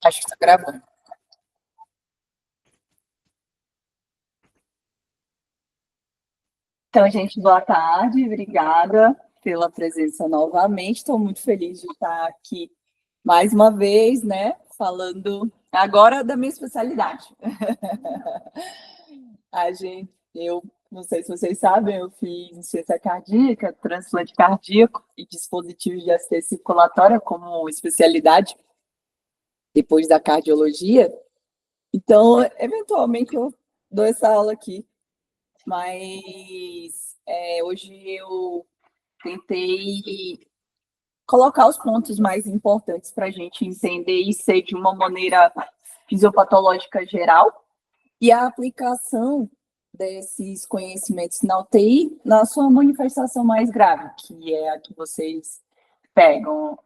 Acho que está gravando. Então, gente, boa tarde, obrigada pela presença novamente. Estou muito feliz de estar aqui mais uma vez, né? Falando agora da minha especialidade. Eu não sei se vocês sabem, eu fiz insuficiência cardíaca, transplante cardíaco e dispositivos de assistência circulatória como especialidade depois da cardiologia. Então, eventualmente, eu dou essa aula aqui, mas hoje eu tentei colocar os pontos mais importantes para a gente entender e ser de uma maneira fisiopatológica geral e a aplicação desses conhecimentos na UTI na sua manifestação mais grave, que é a que vocês pegam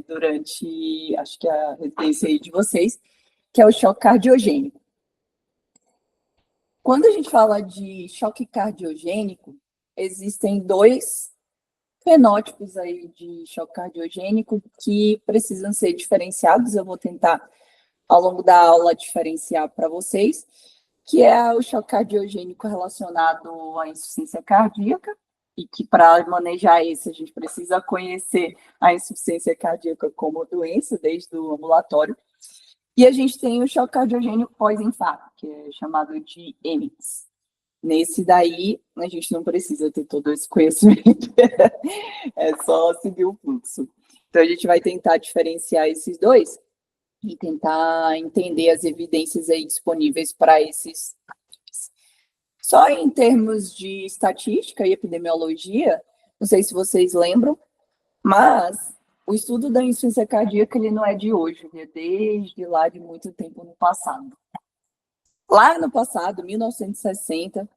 durante, acho que a residência aí de vocês, que é o choque cardiogênico. Quando a gente fala de choque cardiogênico, existem dois fenótipos aí de choque cardiogênico que precisam ser diferenciados. Eu vou tentar, ao longo da aula, diferenciar para vocês, que é o choque cardiogênico relacionado à insuficiência cardíaca, e que para manejar esse a gente precisa conhecer a insuficiência cardíaca como doença, desde o ambulatório. E a gente tem o choque cardiogênico pós-infarto, que é chamado de EMITS. Nesse daí, a gente não precisa ter todo esse conhecimento, é só seguir o fluxo. Então, a gente vai tentar diferenciar esses dois e tentar entender as evidências aí disponíveis para esses. Só em termos de estatística e epidemiologia, não sei se vocês lembram, mas o estudo da insuficiência cardíaca ele não é de hoje, ele é desde lá de muito tempo no passado. Lá no passado, 1960,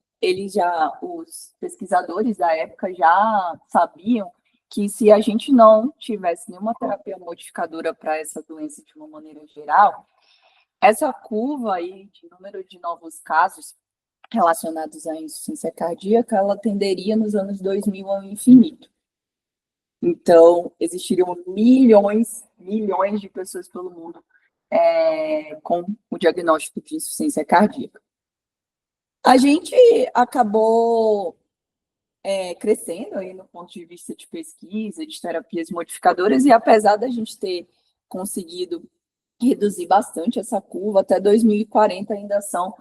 os pesquisadores da época já sabiam que se a gente não tivesse nenhuma terapia modificadora para essa doença de uma maneira geral, essa curva aí de número de novos casos relacionados à insuficiência cardíaca, ela tenderia nos anos 2000 ao infinito. Então, existiriam milhões de pessoas pelo mundo com o diagnóstico de insuficiência cardíaca. A gente acabou crescendo aí no ponto de vista de pesquisa, de terapias modificadoras, e apesar da gente ter conseguido reduzir bastante essa curva, até 2040 ainda são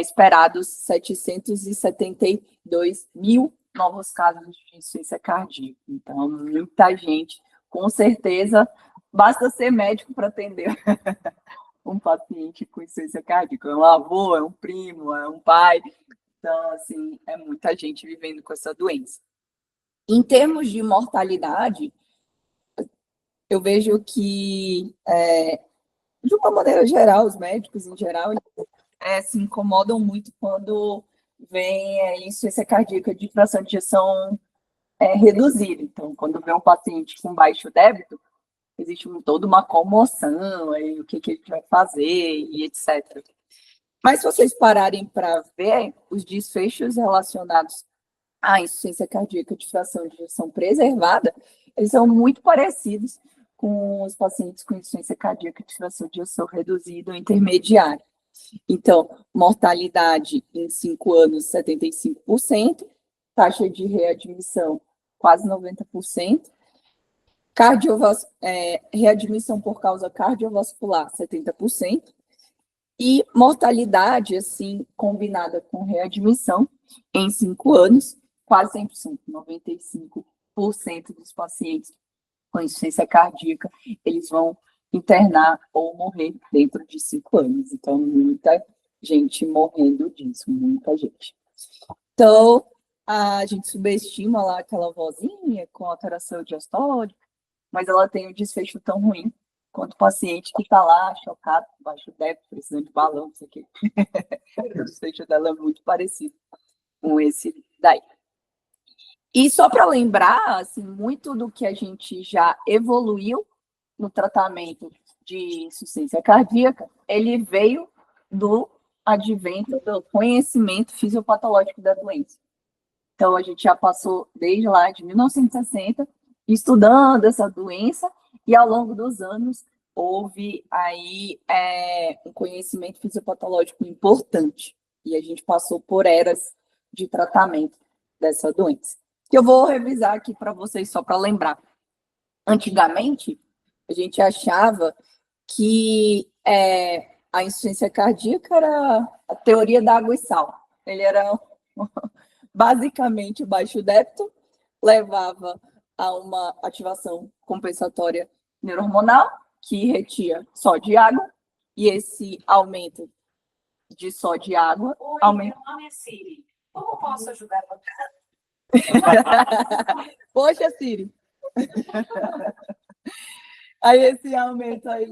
esperados 772 mil novos casos de insuficiência cardíaca. Então, muita gente, com certeza, basta ser médico para atender um paciente com insuficiência cardíaca. É um avô, é um primo, é um pai. Então, assim, é muita gente vivendo com essa doença. Em termos de mortalidade, eu vejo que, de uma maneira geral, os médicos em geral, se incomodam muito quando vem insuficiência cardíaca de fração de ejeção reduzida. Então, quando vem um paciente com baixo débito, existe toda uma comoção, aí, o que a gente vai fazer, e etc. Mas se vocês pararem para ver os desfechos relacionados à insuficiência cardíaca de fração de ejeção preservada, eles são muito parecidos com os pacientes com insuficiência cardíaca de fração de ejeção reduzida ou intermediária. Então, mortalidade em 5 anos, 75%, taxa de readmissão, quase 90%, readmissão por causa cardiovascular, 70%, e mortalidade, assim, combinada com readmissão, em 5 anos, quase 100%, 95% dos pacientes com insuficiência cardíaca, eles vão internar ou morrer dentro de 5 anos. Então, muita gente morrendo disso, muita gente. Então, a gente subestima lá aquela vozinha com alteração diastólica, mas ela tem um desfecho tão ruim quanto o paciente que está lá chocado, baixo débito, precisando de balão, não sei o quê. O desfecho dela é muito parecido com esse daí. E só para lembrar, assim, muito do que a gente já evoluiu no tratamento de insuficiência cardíaca, ele veio do advento do conhecimento fisiopatológico da doença. Então, a gente já passou desde lá de 1960 estudando essa doença e, ao longo dos anos, houve aí um conhecimento fisiopatológico importante, e a gente passou por eras de tratamento dessa doença. Que eu vou revisar aqui para vocês só para lembrar. Antigamente, a gente achava que a insuficiência cardíaca era a teoria da água e sal. Ele era basicamente baixo débito, levava a uma ativação compensatória neurohormonal, que retia só de água, e esse aumento de só de água... Oi, aumenta... meu nome é Siri. Como posso ajudar você? Poxa, Siri. Aí esse aumento aí...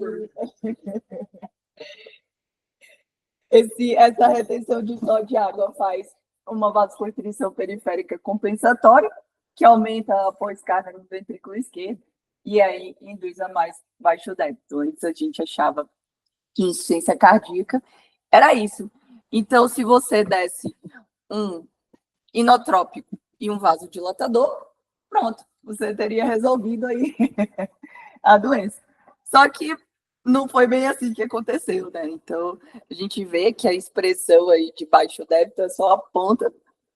Essa retenção de só de água faz uma vasoconstrição periférica compensatória, que aumenta a pós-carga no ventrículo esquerdo, e aí induz a mais baixo débito. Antes a gente achava que insuficiência cardíaca era isso. Então, se você desse um inotrópico e um vasodilatador, pronto, você teria resolvido aí a doença. Só que não foi bem assim que aconteceu, né? Então, a gente vê que a expressão aí de baixo débito é só a ponta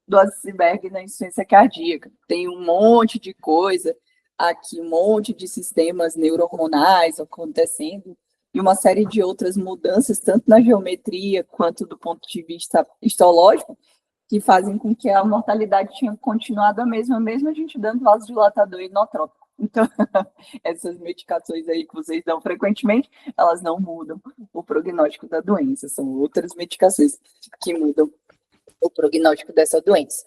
do iceberg na insuficiência cardíaca. Tem um monte de coisa aqui, um monte de sistemas neurohormonais acontecendo e uma série de outras mudanças, tanto na geometria quanto do ponto de vista histológico, que fazem com que a mortalidade tenha continuado a mesma a gente dando vasodilatador inotrópico. Então, essas medicações aí que vocês dão frequentemente, elas não mudam o prognóstico da doença, são outras medicações que mudam o prognóstico dessa doença.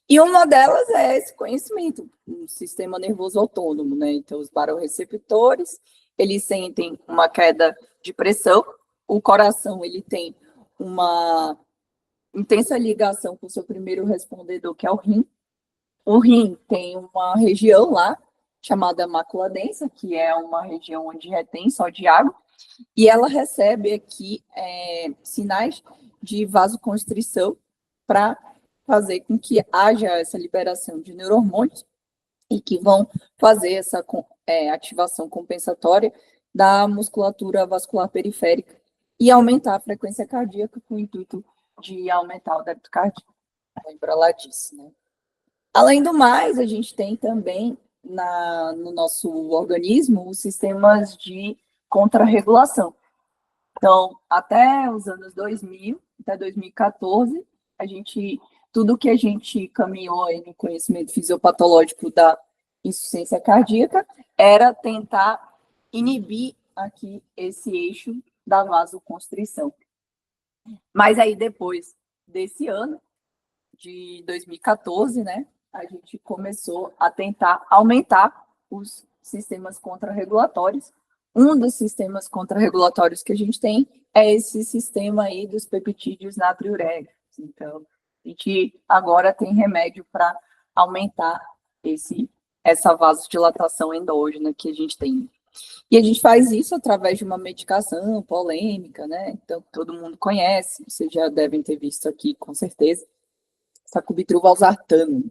E uma delas é esse conhecimento, o sistema nervoso autônomo, né? Então, os barorreceptores, eles sentem uma queda de pressão, o coração, ele tem uma intensa ligação com o seu primeiro respondedor, que é o rim. O rim tem uma região lá, chamada mácula densa, que é uma região onde retém só de água, e ela recebe aqui sinais de vasoconstrição para fazer com que haja essa liberação de neurohormônios e que vão fazer essa ativação compensatória da musculatura vascular periférica e aumentar a frequência cardíaca com o intuito de aumentar o débito cardíaco. Lembra lá disso, né? Além do mais, a gente tem também no nosso organismo os sistemas de contrarregulação. Então, até os anos 2000, até 2014, tudo que a gente caminhou aí no conhecimento fisiopatológico da insuficiência cardíaca era tentar inibir aqui esse eixo da vasoconstrição. Mas aí, depois desse ano, de 2014, né, a gente começou a tentar aumentar os sistemas contrarregulatórios. Um dos sistemas contrarregulatórios que a gente tem é esse sistema aí dos peptídeos natriuréticos. Então, a gente agora tem remédio para aumentar essa vasodilatação endógena que a gente tem. E a gente faz isso através de uma medicação polêmica, né? Então, todo mundo conhece, vocês já devem ter visto aqui, com certeza, sacubitril/valsartano,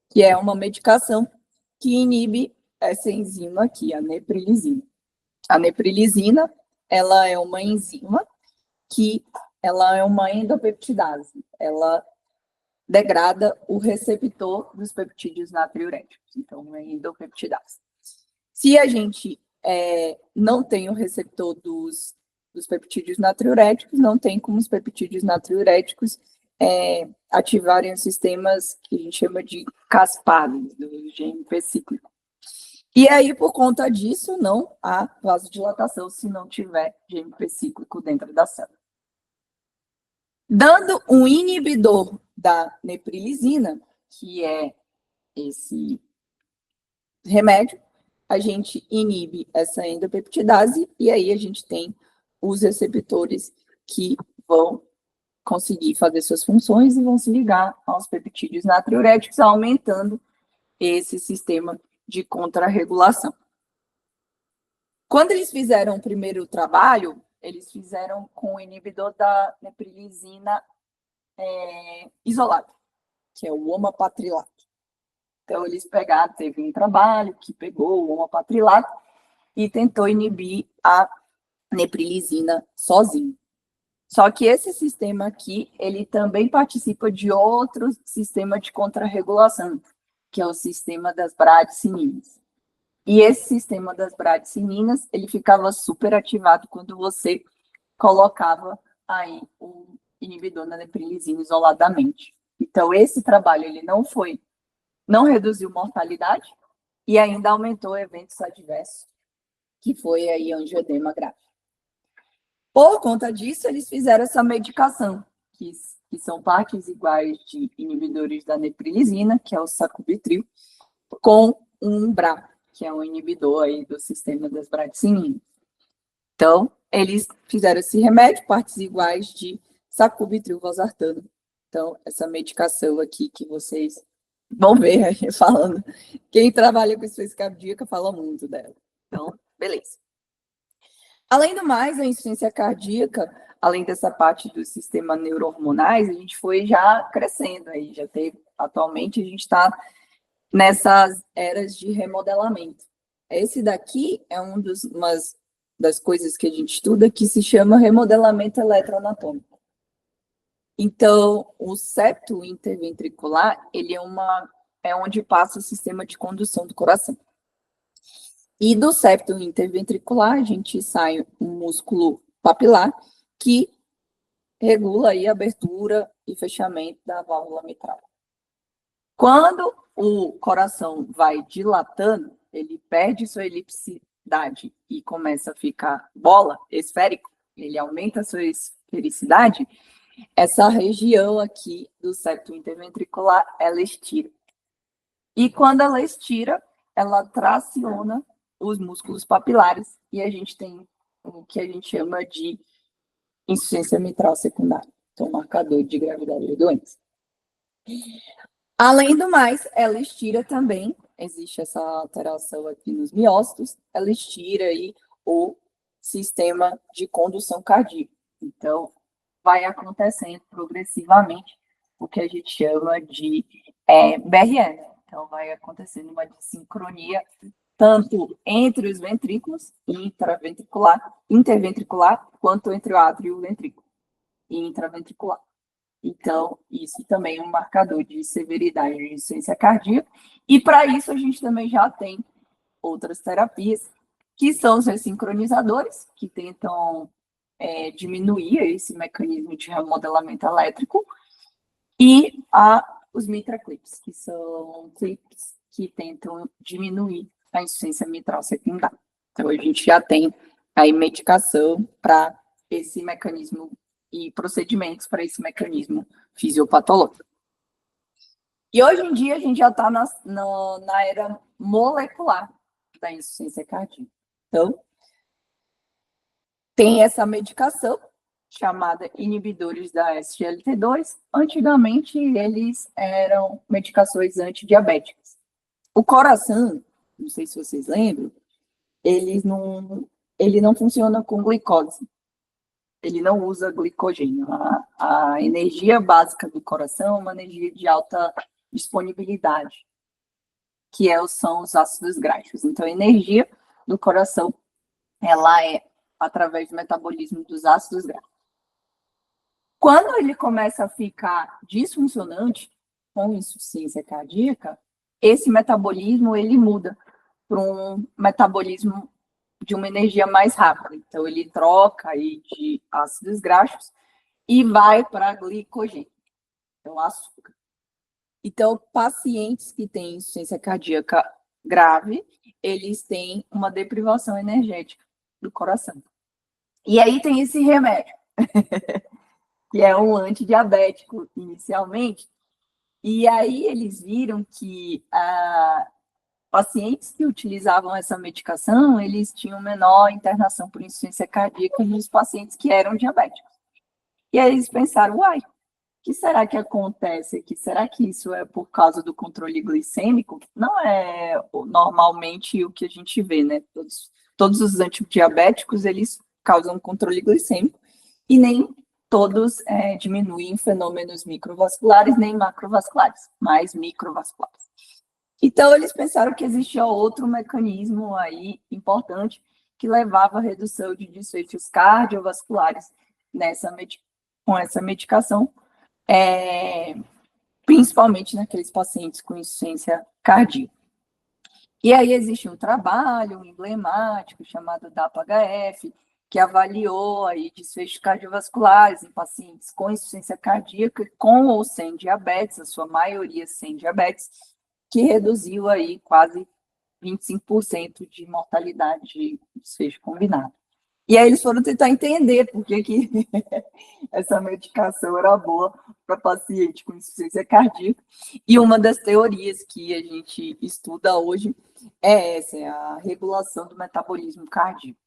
que é uma medicação que inibe essa enzima aqui, a neprilisina. A neprilisina, ela é uma enzima que ela é uma endopeptidase. Ela degrada o receptor dos peptídeos natriuréticos. Então, é endopeptidase. Se a gente não tem o receptor dos peptídeos natriuréticos, não tem como os peptídeos natriuréticos ativarem os sistemas que a gente chama de caspados, do GNP cíclico. E aí, por conta disso, não há vasodilatação se não tiver GNP cíclico dentro da célula. Dando um inibidor da neprilisina, que é esse remédio, a gente inibe essa endopeptidase e aí a gente tem os receptores que vão conseguir fazer suas funções e vão se ligar aos peptídeos natriuréticos, aumentando esse sistema de contrarregulação. Quando eles fizeram o primeiro trabalho, eles fizeram com o inibidor da neprilisina isolado, que é o omapatrilato. Então, eles pegaram, teve um trabalho que pegou o omapatrilato e tentou inibir a neprilisina sozinho. Só que esse sistema aqui, ele também participa de outro sistema de contrarregulação, que é o sistema das bradicininas. E esse sistema das bradicininas, ele ficava super ativado quando você colocava aí o inibidor da neprilisina isoladamente. Então, esse trabalho, ele não reduziu mortalidade e ainda aumentou eventos adversos, que foi aí angioedema grave. Por conta disso, eles fizeram essa medicação, que são partes iguais de inibidores da neprilisina, que é o sacubitril, com um BRA, que é um inibidor aí do sistema das bradicininas. Então, eles fizeram esse remédio, partes iguais de sacubitril valsartano. Então, essa medicação aqui que vocês vão ver aí falando, quem trabalha com insuficiência cardíaca fala muito dela. Então, beleza. Além do mais, a insuficiência cardíaca, além dessa parte do sistema neurohormonais, a gente foi já crescendo aí, atualmente a gente está nessas eras de remodelamento. Esse daqui é uma das coisas que a gente estuda que se chama remodelamento eletroanatômico. Então, o septo interventricular, ele é onde passa o sistema de condução do coração. E do septo interventricular, a gente sai um músculo papilar que regula aí a abertura e fechamento da válvula mitral. Quando o coração vai dilatando, ele perde sua elipsidade e começa a ficar bola, esférico, ele aumenta a sua esfericidade, essa região aqui do septo interventricular, ela estira. E quando ela estira, ela traciona os músculos papilares e a gente tem o que a gente chama de insuficiência mitral secundária, então marcador de gravidade da doença. Além do mais, ela estira também, existe essa alteração aqui nos miócitos, ela estira aí o sistema de condução cardíaca. Então, vai acontecendo progressivamente o que a gente chama de BRE. Então, vai acontecendo uma desincronia tanto entre os ventrículos, interventricular, quanto entre o átrio e o ventrículo, e intraventricular. Então, isso também é um marcador de severidade de insuficiência cardíaca. E para isso, a gente também já tem outras terapias, que são os ressincronizadores, que tentam diminuir esse mecanismo de remodelamento elétrico, e os mitraclips, que são clips que tentam diminuir a insuficiência mitral secundária. Então, a gente já tem aí medicação para esse mecanismo e procedimentos para esse mecanismo fisiopatológico. E hoje em dia a gente já está na era molecular da insuficiência cardíaca. Então, tem essa medicação chamada inibidores da SGLT2. Antigamente, eles eram medicações antidiabéticas. O coração, não sei se vocês lembram, ele não funciona com glicose. Ele não usa glicogênio. A energia básica do coração é uma energia de alta disponibilidade, que são os ácidos graxos. Então, a energia do coração, ela é através do metabolismo dos ácidos graxos. Quando ele começa a ficar disfuncionante, com insuficiência cardíaca, esse metabolismo, ele muda para um metabolismo de uma energia mais rápida. Então, ele troca aí de ácidos graxos e vai para glicogênio, então açúcar. Então, pacientes que têm insuficiência cardíaca grave, eles têm uma deprivação energética do coração. E aí tem esse remédio, que é um antidiabético inicialmente, e aí eles viram que pacientes que utilizavam essa medicação, eles tinham menor internação por insuficiência cardíaca nos pacientes que eram diabéticos. E aí eles pensaram, uai, o que será que acontece aqui? Será que isso é por causa do controle glicêmico? Não é normalmente o que a gente vê, né? Todos os antidiabéticos, eles causam controle glicêmico e nem todos diminuem fenômenos microvasculares nem macrovasculares, mas microvasculares. Então, eles pensaram que existia outro mecanismo aí importante que levava à redução de desfechos cardiovasculares com essa medicação, principalmente naqueles pacientes com insuficiência cardíaca. E aí existe um trabalho emblemático chamado DAPA-HF, que avaliou aí desfechos cardiovasculares em pacientes com insuficiência cardíaca, com ou sem diabetes, a sua maioria sem diabetes, que reduziu aí quase 25% de mortalidade de desfecho combinado. E aí eles foram tentar entender por que essa medicação era boa para paciente com insuficiência cardíaca. E uma das teorias que a gente estuda hoje é essa, é a regulação do metabolismo cardíaco.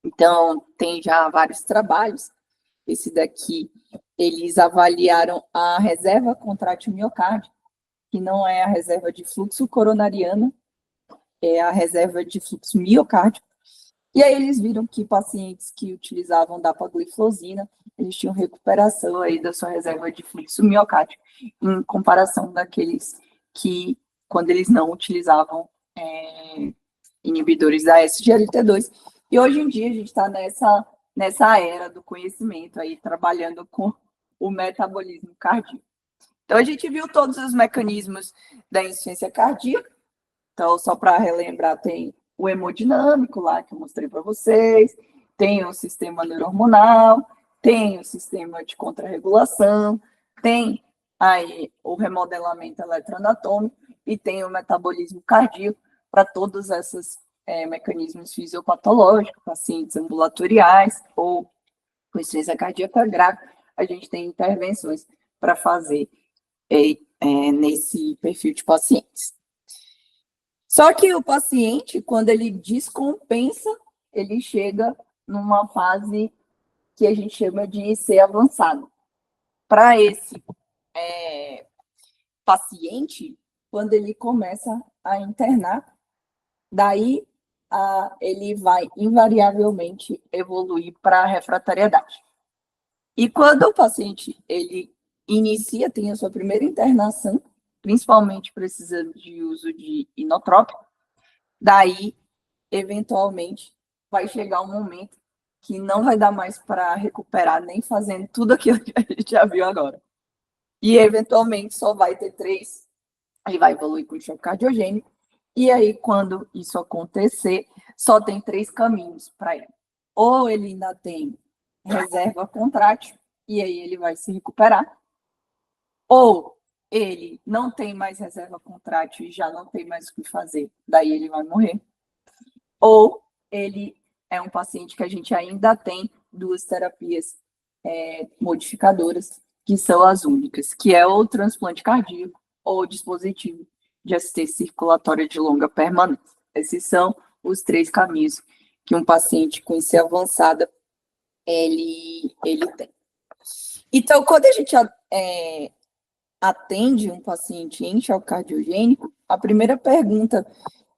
Então, tem já vários trabalhos. Esse daqui, eles avaliaram a reserva contrátil miocárdica, que não é a reserva de fluxo coronariano, é a reserva de fluxo miocárdico. E aí eles viram que pacientes que utilizavam dapagliflozina, eles tinham recuperação aí da sua reserva de fluxo miocárdico, em comparação daqueles que, quando eles não utilizavam inibidores da SGLT2. E hoje em dia a gente está nessa era do conhecimento aí, trabalhando com o metabolismo cardíaco. Então, a gente viu todos os mecanismos da insuficiência cardíaca. Então, só para relembrar, tem o hemodinâmico lá que eu mostrei para vocês, tem o sistema neurohormonal, tem o sistema de contrarregulação, tem aí o remodelamento eletroanatômico e tem o metabolismo cardíaco para todos esses mecanismos fisiopatológicos, pacientes ambulatoriais ou com insuficiência cardíaca grave, a gente tem intervenções para fazer nesse perfil de pacientes. Só que o paciente, quando ele descompensa, ele chega numa fase que a gente chama de IC avançado. Para esse paciente, quando ele começa a internar, daí ele vai invariavelmente evoluir para a refratariedade. E quando o paciente ele tem a sua primeira internação, principalmente precisando de uso de inotrópico, daí, eventualmente, vai chegar um momento que não vai dar mais para recuperar, nem fazendo tudo aquilo que a gente já viu agora. E, eventualmente, só vai ter 3, ele vai evoluir com choque cardiogênico, e aí, quando isso acontecer, só tem 3 caminhos para ele. Ou ele ainda tem reserva contrátil, e aí ele vai se recuperar, ou ele não tem mais reserva contrátil e já não tem mais o que fazer, daí ele vai morrer. Ou ele é um paciente que a gente ainda tem 2 terapias modificadoras, que são as únicas, que é o transplante cardíaco ou o dispositivo de assistência circulatória de longa permanência. Esses são os 3 caminhos que um paciente com IC avançada ele tem. Então, quando a gente atende um paciente em choque cardiogênico, a primeira pergunta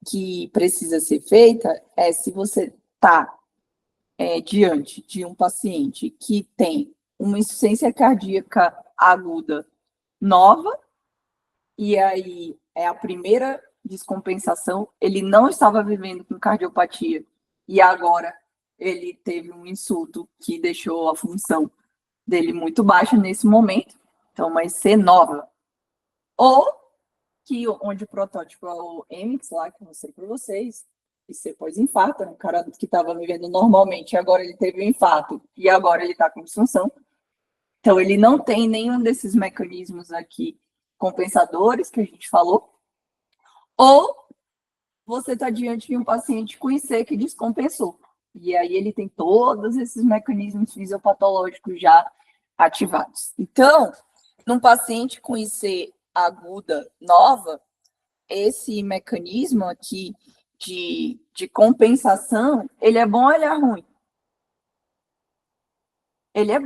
que precisa ser feita é se você está diante de um paciente que tem uma insuficiência cardíaca aguda nova, e aí é a primeira descompensação, ele não estava vivendo com cardiopatia, e agora ele teve um insulto que deixou a função dele muito baixa nesse momento, então uma IC nova. Ou onde o protótipo é o MX lá, que eu mostrei para vocês, IC pós-infarto, um cara que estava vivendo normalmente, agora ele teve um infarto, e agora ele está com disfunção. Então, ele não tem nenhum desses mecanismos aqui compensadores que a gente falou. Ou você está diante de um paciente com IC que descompensou. E aí ele tem todos esses mecanismos fisiopatológicos já ativados. Então, num paciente com IC aguda nova, esse mecanismo aqui de compensação, ele é bom ou ele é ruim? Ele é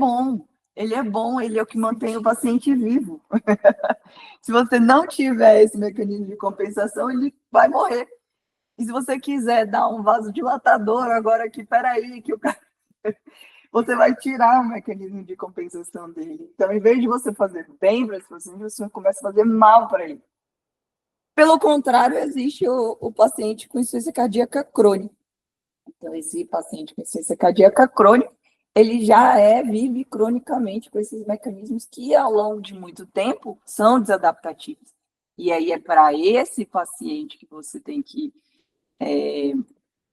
bom, ele é o que mantém o paciente vivo. Se você não tiver esse mecanismo de compensação, ele vai morrer. E se você quiser dar um vasodilatador agora aqui, peraí, que o cara... você vai tirar o mecanismo de compensação dele. Então, em vez de você fazer bem para esse paciente, você começa a fazer mal para ele. Pelo contrário, existe o paciente com insuficiência cardíaca crônica. Então, esse paciente com insuficiência cardíaca crônica, ele já vive cronicamente com esses mecanismos que, ao longo de muito tempo, são desadaptativos. E aí é para esse paciente que você tem que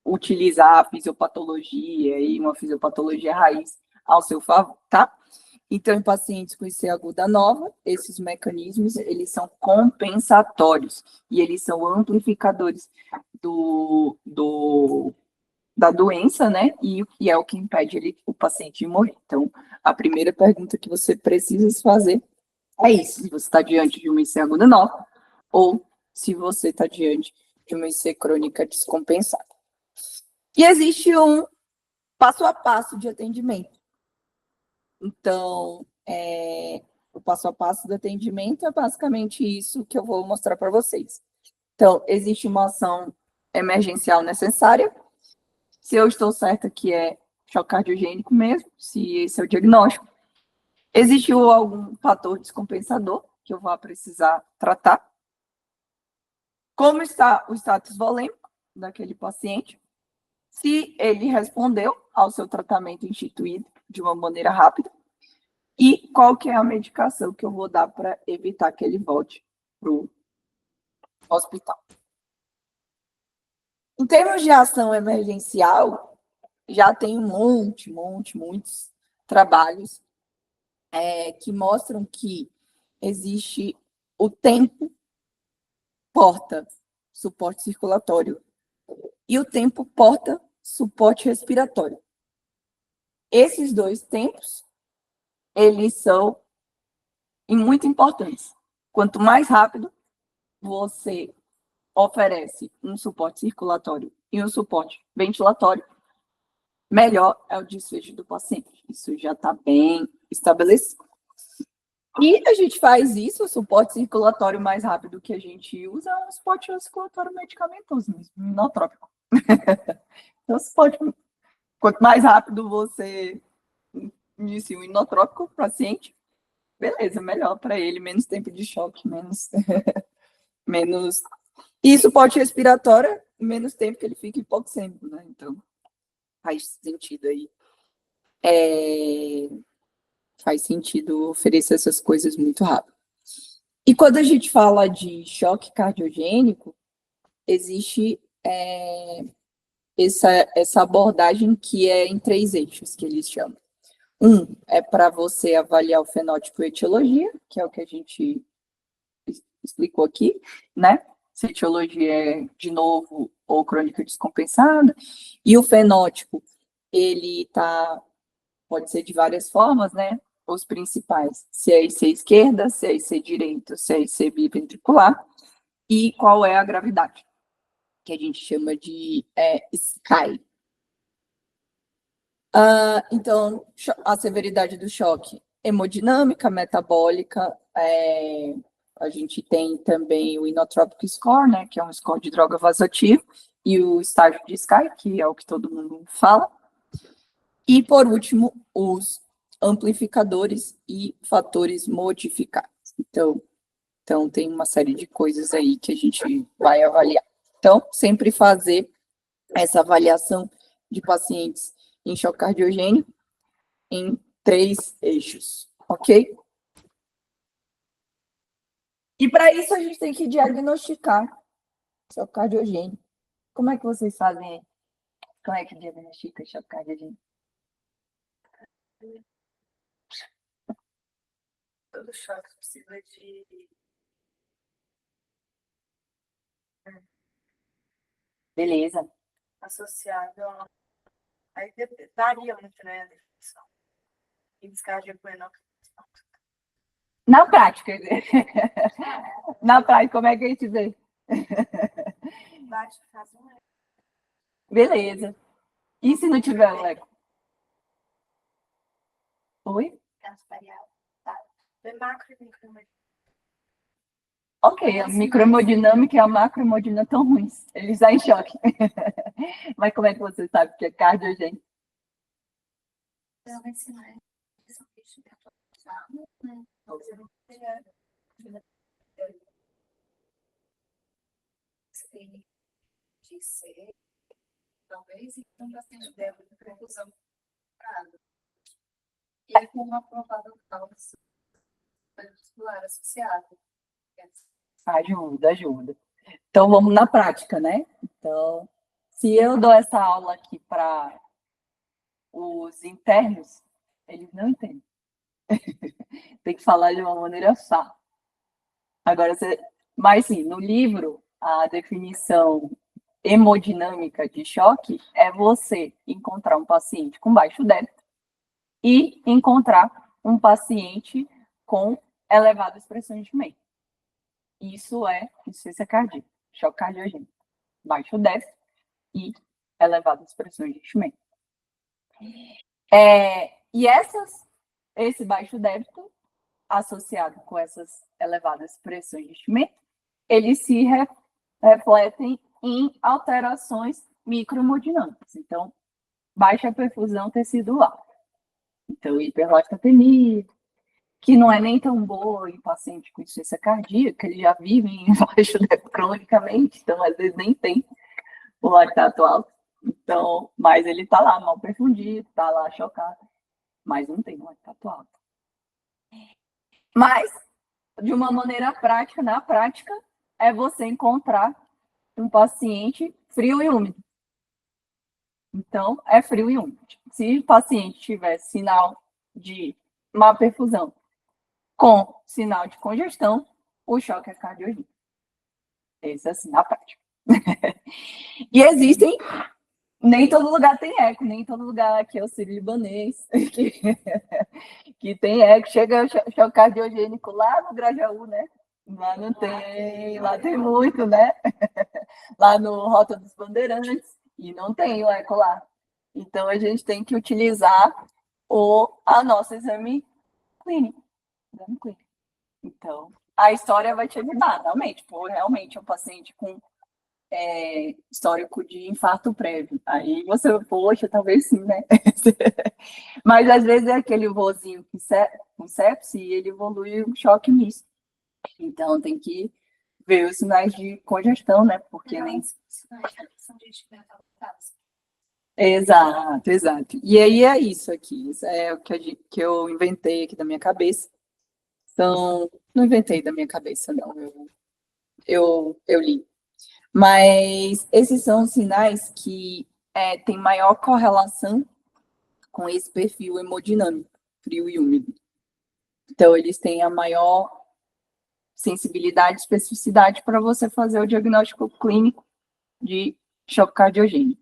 utilizar a fisiopatologia e uma fisiopatologia raiz ao seu favor, tá? Então, em pacientes com IC aguda nova, esses mecanismos, eles são compensatórios e eles são amplificadores da doença, né? E é o que impede o paciente de morrer. Então, a primeira pergunta que você precisa fazer é isso: se você está diante de uma IC aguda nova ou se você está diante de uma IC crônica descompensada. E existe um passo a passo de atendimento. Então, o passo a passo do atendimento é basicamente isso que eu vou mostrar para vocês. Então, existe uma ação emergencial necessária. Se eu estou certa que é choque cardiogênico mesmo, se esse é o diagnóstico. Existe algum fator descompensador que eu vou precisar tratar? Como está o status volêmico daquele paciente? Se ele respondeu ao seu tratamento instituído de uma maneira rápida? E qual que é a medicação que eu vou dar para evitar que ele volte para o hospital? Em termos de ação emergencial, já tem muitos trabalhos que mostram que existe o tempo porta suporte circulatório e o tempo porta suporte respiratório. Esses dois tempos, eles são muito importantes. Quanto mais rápido você oferece um suporte circulatório e um suporte ventilatório, melhor é o desfecho do paciente. Isso já está bem estabelecido. E a gente faz isso, o suporte circulatório mais rápido que a gente usa é o suporte circulatório medicamentoso, mesmo, inotrópico. Então, quanto mais rápido você inicia o inotrópico para o paciente, beleza, melhor para ele, menos tempo de choque, menos. E suporte respiratório, menos tempo que ele fica hipoxêmico, né? Então, faz sentido aí. Faz sentido oferecer essas coisas muito rápido. E quando a gente fala de choque cardiogênico, existe essa abordagem que é em 3 eixos, que eles chamam. Um é para você avaliar o fenótipo e etiologia, que é o que a gente explicou aqui, né? Se a etiologia é de novo ou crônica descompensada. E o fenótipo, ele pode ser de várias formas, né? Os principais, se é IC esquerda, se é IC direita, se é IC biventricular, e qual é a gravidade, que a gente chama de SCAI. Então, a severidade do choque, hemodinâmica, metabólica, a gente tem também o inotropic score, né, que é um score de droga vasoativa, e o estágio de SCAI, que é o que todo mundo fala. E, por último, os amplificadores e fatores modificados. Então, tem uma série de coisas aí que a gente vai avaliar. Então, sempre fazer essa avaliação de pacientes em choque cardiogênico em 3 eixos, ok? E para isso a gente tem que diagnosticar choque cardiogênico. Como é que vocês fazem? Como é que diagnostica choque cardiogênico? Todo choque precisa de. Beleza. Associado a. Aí varia muito, né? A definição. E descarga com Na prática, na prática, como é que a gente vê? bate faz um eco. Beleza. E se não tiver o eco? Oi? Variável. Tá. É macro e micro. Ok, a microhemodinâmica e a macrohemodinâmica estão ruins. Eles estão em choque. Mas como é que você sabe que é cardiogênico? Então, vai ser mais. C, de C, talvez, e um paciente deve ter perfusão parada. E aí, com uma provável causa muscular associada. Ajuda, ajuda. Então, vamos na prática, né? Então, se eu dou essa aula aqui para os internos, eles não entendem. Tem que falar de uma maneira fácil. Agora, mas sim, no livro, a definição hemodinâmica de choque é você encontrar um paciente com baixo débito e encontrar um paciente com elevada expressão de meio. Isso é insuficiência cardíaca, choque cardiogênico, baixo débito e elevada expressão de enchimento. E esse baixo débito, associado com essas elevadas pressões de enchimento, eles se refletem em alterações microhemodinâmicas. Então, baixa perfusão tecidular. Então, hiperlactatemia, que não é nem tão boa em paciente com insuficiência cardíaca, eles já vivem em baixo débito cronicamente, então às vezes nem tem o lactato alto. Então, mas ele está lá mal perfundido, está lá chocado, mas não tem lactato alto. Mas, de uma maneira prática, na prática, é você encontrar um paciente frio e úmido. Então, é frio e úmido. Se o paciente tiver sinal de má perfusão com sinal de congestão, o choque é cardiogênico. Esse é assim, na prática. E existem, nem todo lugar tem eco, nem todo lugar aqui é o sírio-libanês, que tem eco. Chega o choque cardiogênico lá no Grajaú, né? Lá não tem, lá tem muito, né? Lá no Rota dos Bandeirantes, e não tem o eco lá. Então, a gente tem que utilizar a nosso exame clínico. Então, a história vai te ajudar, realmente. Realmente, um paciente com histórico de infarto prévio. Aí você, poxa, talvez sim, né? Mas, às vezes, é aquele vozinho com sepse e ele evolui um choque misto. Então, tem que ver os sinais de congestão, né? Porque nem... Exato, exato. E aí é isso aqui. Isso é o que eu inventei aqui da minha cabeça. Então, não inventei da minha cabeça, não. Eu li. Mas esses são os sinais que têm maior correlação com esse perfil hemodinâmico, frio e úmido. Então, eles têm a maior sensibilidade e especificidade para você fazer o diagnóstico clínico de choque cardiogênico.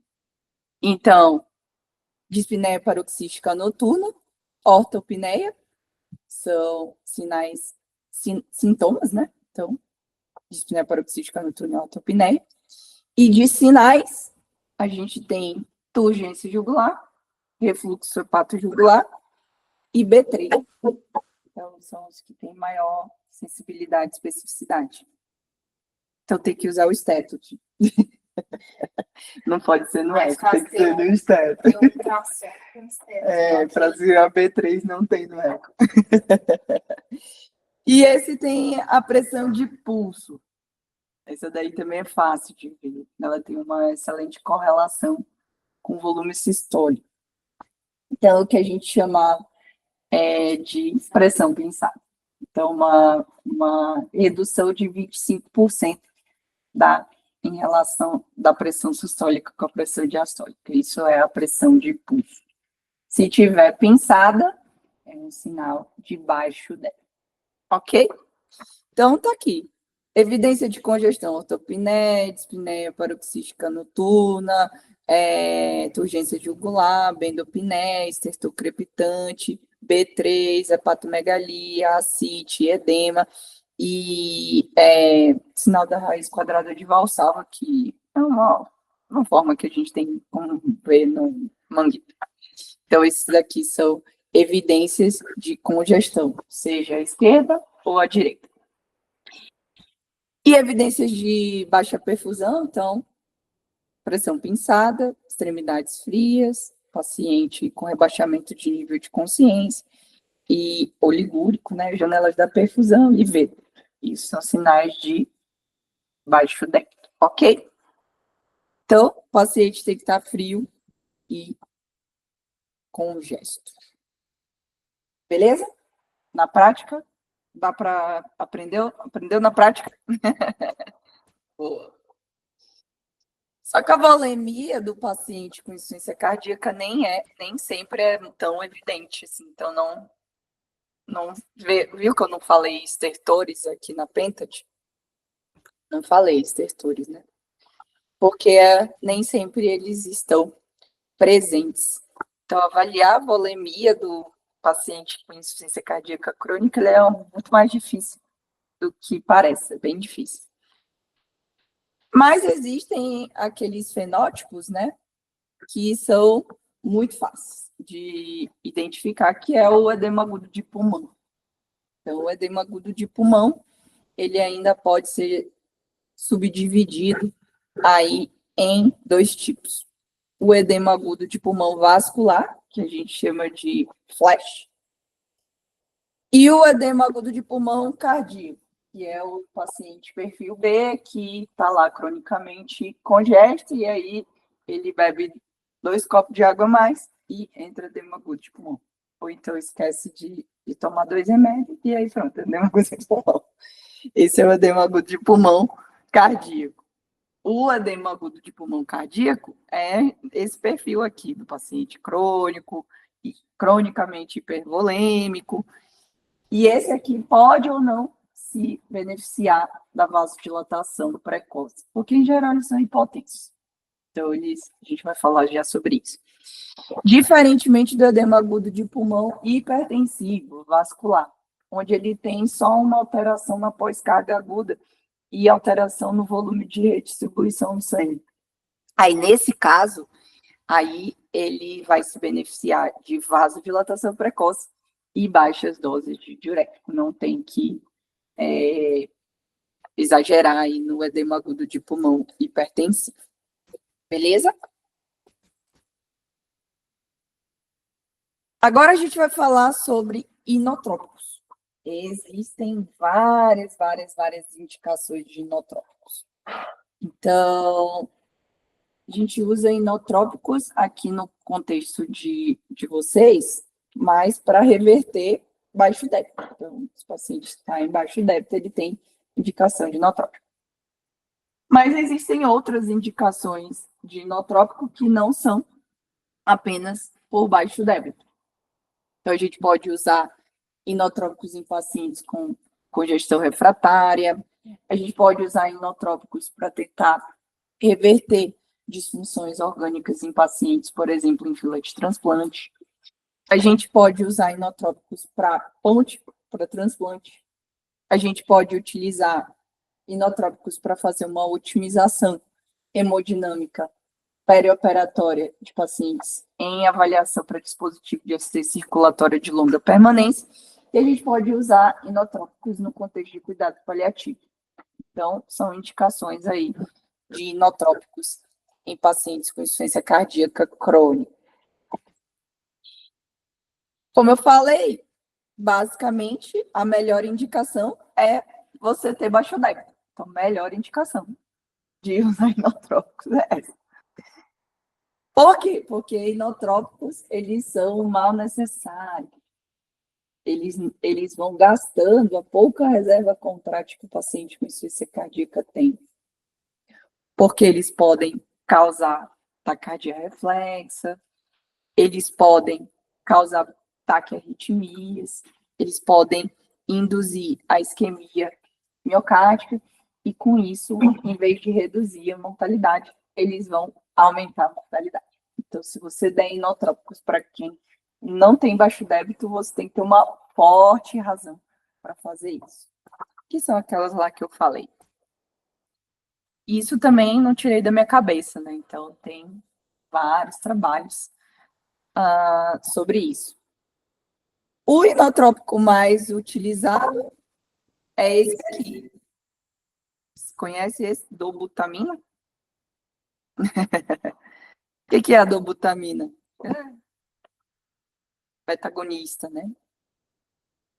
Então, dispneia paroxística noturna, ortopneia, são sintomas, né? Então, dispneia paroxística noturna e ortopneia. E de sinais, a gente tem turgência jugular, refluxo hepatojugular e B3. Então, são os que têm maior sensibilidade e especificidade. Então, tem que usar o esteto. Não pode ser no eco, tem que ser no esteto. Para ser a B3 não tem no eco. E esse tem a pressão de pulso. Essa daí também é fácil de ver. Ela tem uma excelente correlação com o volume sistólico. Então, o que a gente chama de pressão pensada. Então, uma redução de 25% em relação da pressão sistólica com a pressão diastólica. Isso é a pressão de pulso. Se tiver pensada, é um sinal de baixo débito. Ok? Então, tá aqui. Evidência de congestão, ortopneia, dispneia paroxística noturna, turgência jugular, bendopneia, estertor crepitante, B3, hepatomegalia, ascite, edema e sinal da raiz quadrada de Valsalva, que é uma forma que a gente tem como ver no manguito. Então, esses aqui são evidências de congestão, seja à esquerda ou à direita. E evidências de baixa perfusão, então, pressão pinçada, extremidades frias, paciente com rebaixamento de nível de consciência, e oligúrico, né, janelas da perfusão e V. Isso são sinais de baixo débito, Ok? Então, o paciente tem que estar frio e com gesto. Beleza? Na prática, dá para aprender? Aprendeu na prática? Boa. Só que a volemia do paciente com insuficiência cardíaca nem sempre é tão evidente, assim. Então, não viu que eu não falei estertores aqui na Pentad? Não falei estertores, né? Porque nem sempre eles estão presentes. Então, avaliar a volemia do paciente com insuficiência cardíaca crônica é muito mais difícil do que parece, é bem difícil. Mas existem aqueles fenótipos, né, que são muito fáceis de identificar, que é o edema agudo de pulmão. Então, o edema agudo de pulmão, ele ainda pode ser subdividido aí em dois tipos. O edema agudo de pulmão vascular, que a gente chama de flash, e o edema agudo de pulmão cardíaco, que é o paciente perfil B, que está lá cronicamente congesto, e aí ele bebe 2 copos de água a mais e entra edema agudo de pulmão. Ou então esquece de tomar 2 remédios, e aí pronto, edema agudo de pulmão. Esse é o edema agudo de pulmão cardíaco. O edema agudo de pulmão cardíaco é esse perfil aqui do paciente crônico, cronicamente hipervolêmico, e esse aqui pode ou não se beneficiar da vasodilatação precoce, porque em geral eles são hipotensos. Então, a gente vai falar já sobre isso. Diferentemente do edema agudo de pulmão hipertensivo vascular, onde ele tem só uma alteração na pós-carga aguda e alteração no volume de redistribuição do sangue. Aí, nesse caso, aí ele vai se beneficiar de vasodilatação precoce e baixas doses de diurético. Não tem que exagerar aí no edema agudo de pulmão hipertensivo. Beleza? Agora a gente vai falar sobre inotrópicos. Existem várias indicações de inotrópicos. Então, a gente usa inotrópicos aqui no contexto de vocês, mas para reverter baixo débito. Então, se o paciente está em baixo débito, ele tem indicação de inotrópico. Mas existem outras indicações de inotrópico que não são apenas por baixo débito. Então, a gente pode usar inotrópicos em pacientes com congestão refratária, a gente pode usar inotrópicos para tentar reverter disfunções orgânicas em pacientes, por exemplo, em fila de transplante. A gente pode usar inotrópicos para ponte, para transplante. A gente pode utilizar inotrópicos para fazer uma otimização hemodinâmica perioperatória de pacientes em avaliação para dispositivo de assistência circulatória de longa permanência. E a gente pode usar inotrópicos no contexto de cuidado paliativo. Então, são indicações aí de inotrópicos em pacientes com insuficiência cardíaca crônica. Como eu falei, basicamente, a melhor indicação é você ter baixo débito. Então, melhor indicação de usar inotrópicos é essa. Por quê? Porque inotrópicos, eles são um mal necessário. Eles vão gastando a pouca reserva contrátil que o paciente com insuficiência cardíaca tem. Porque eles podem causar taquicardia reflexa, eles podem causar taquiarritmias, eles podem induzir a isquemia miocárdica e, com isso, em vez de reduzir a mortalidade, eles vão aumentar a mortalidade. Então, se você der inotrópicos para quem não tem baixo débito, você tem que ter uma forte razão para fazer isso. Que são aquelas lá que eu falei. Isso também não tirei da minha cabeça, né? Então, tem vários trabalhos sobre isso. O inotrópico mais utilizado é esse aqui. Você conhece esse? Dobutamina? O que é a dobutamina? Betagonista, né?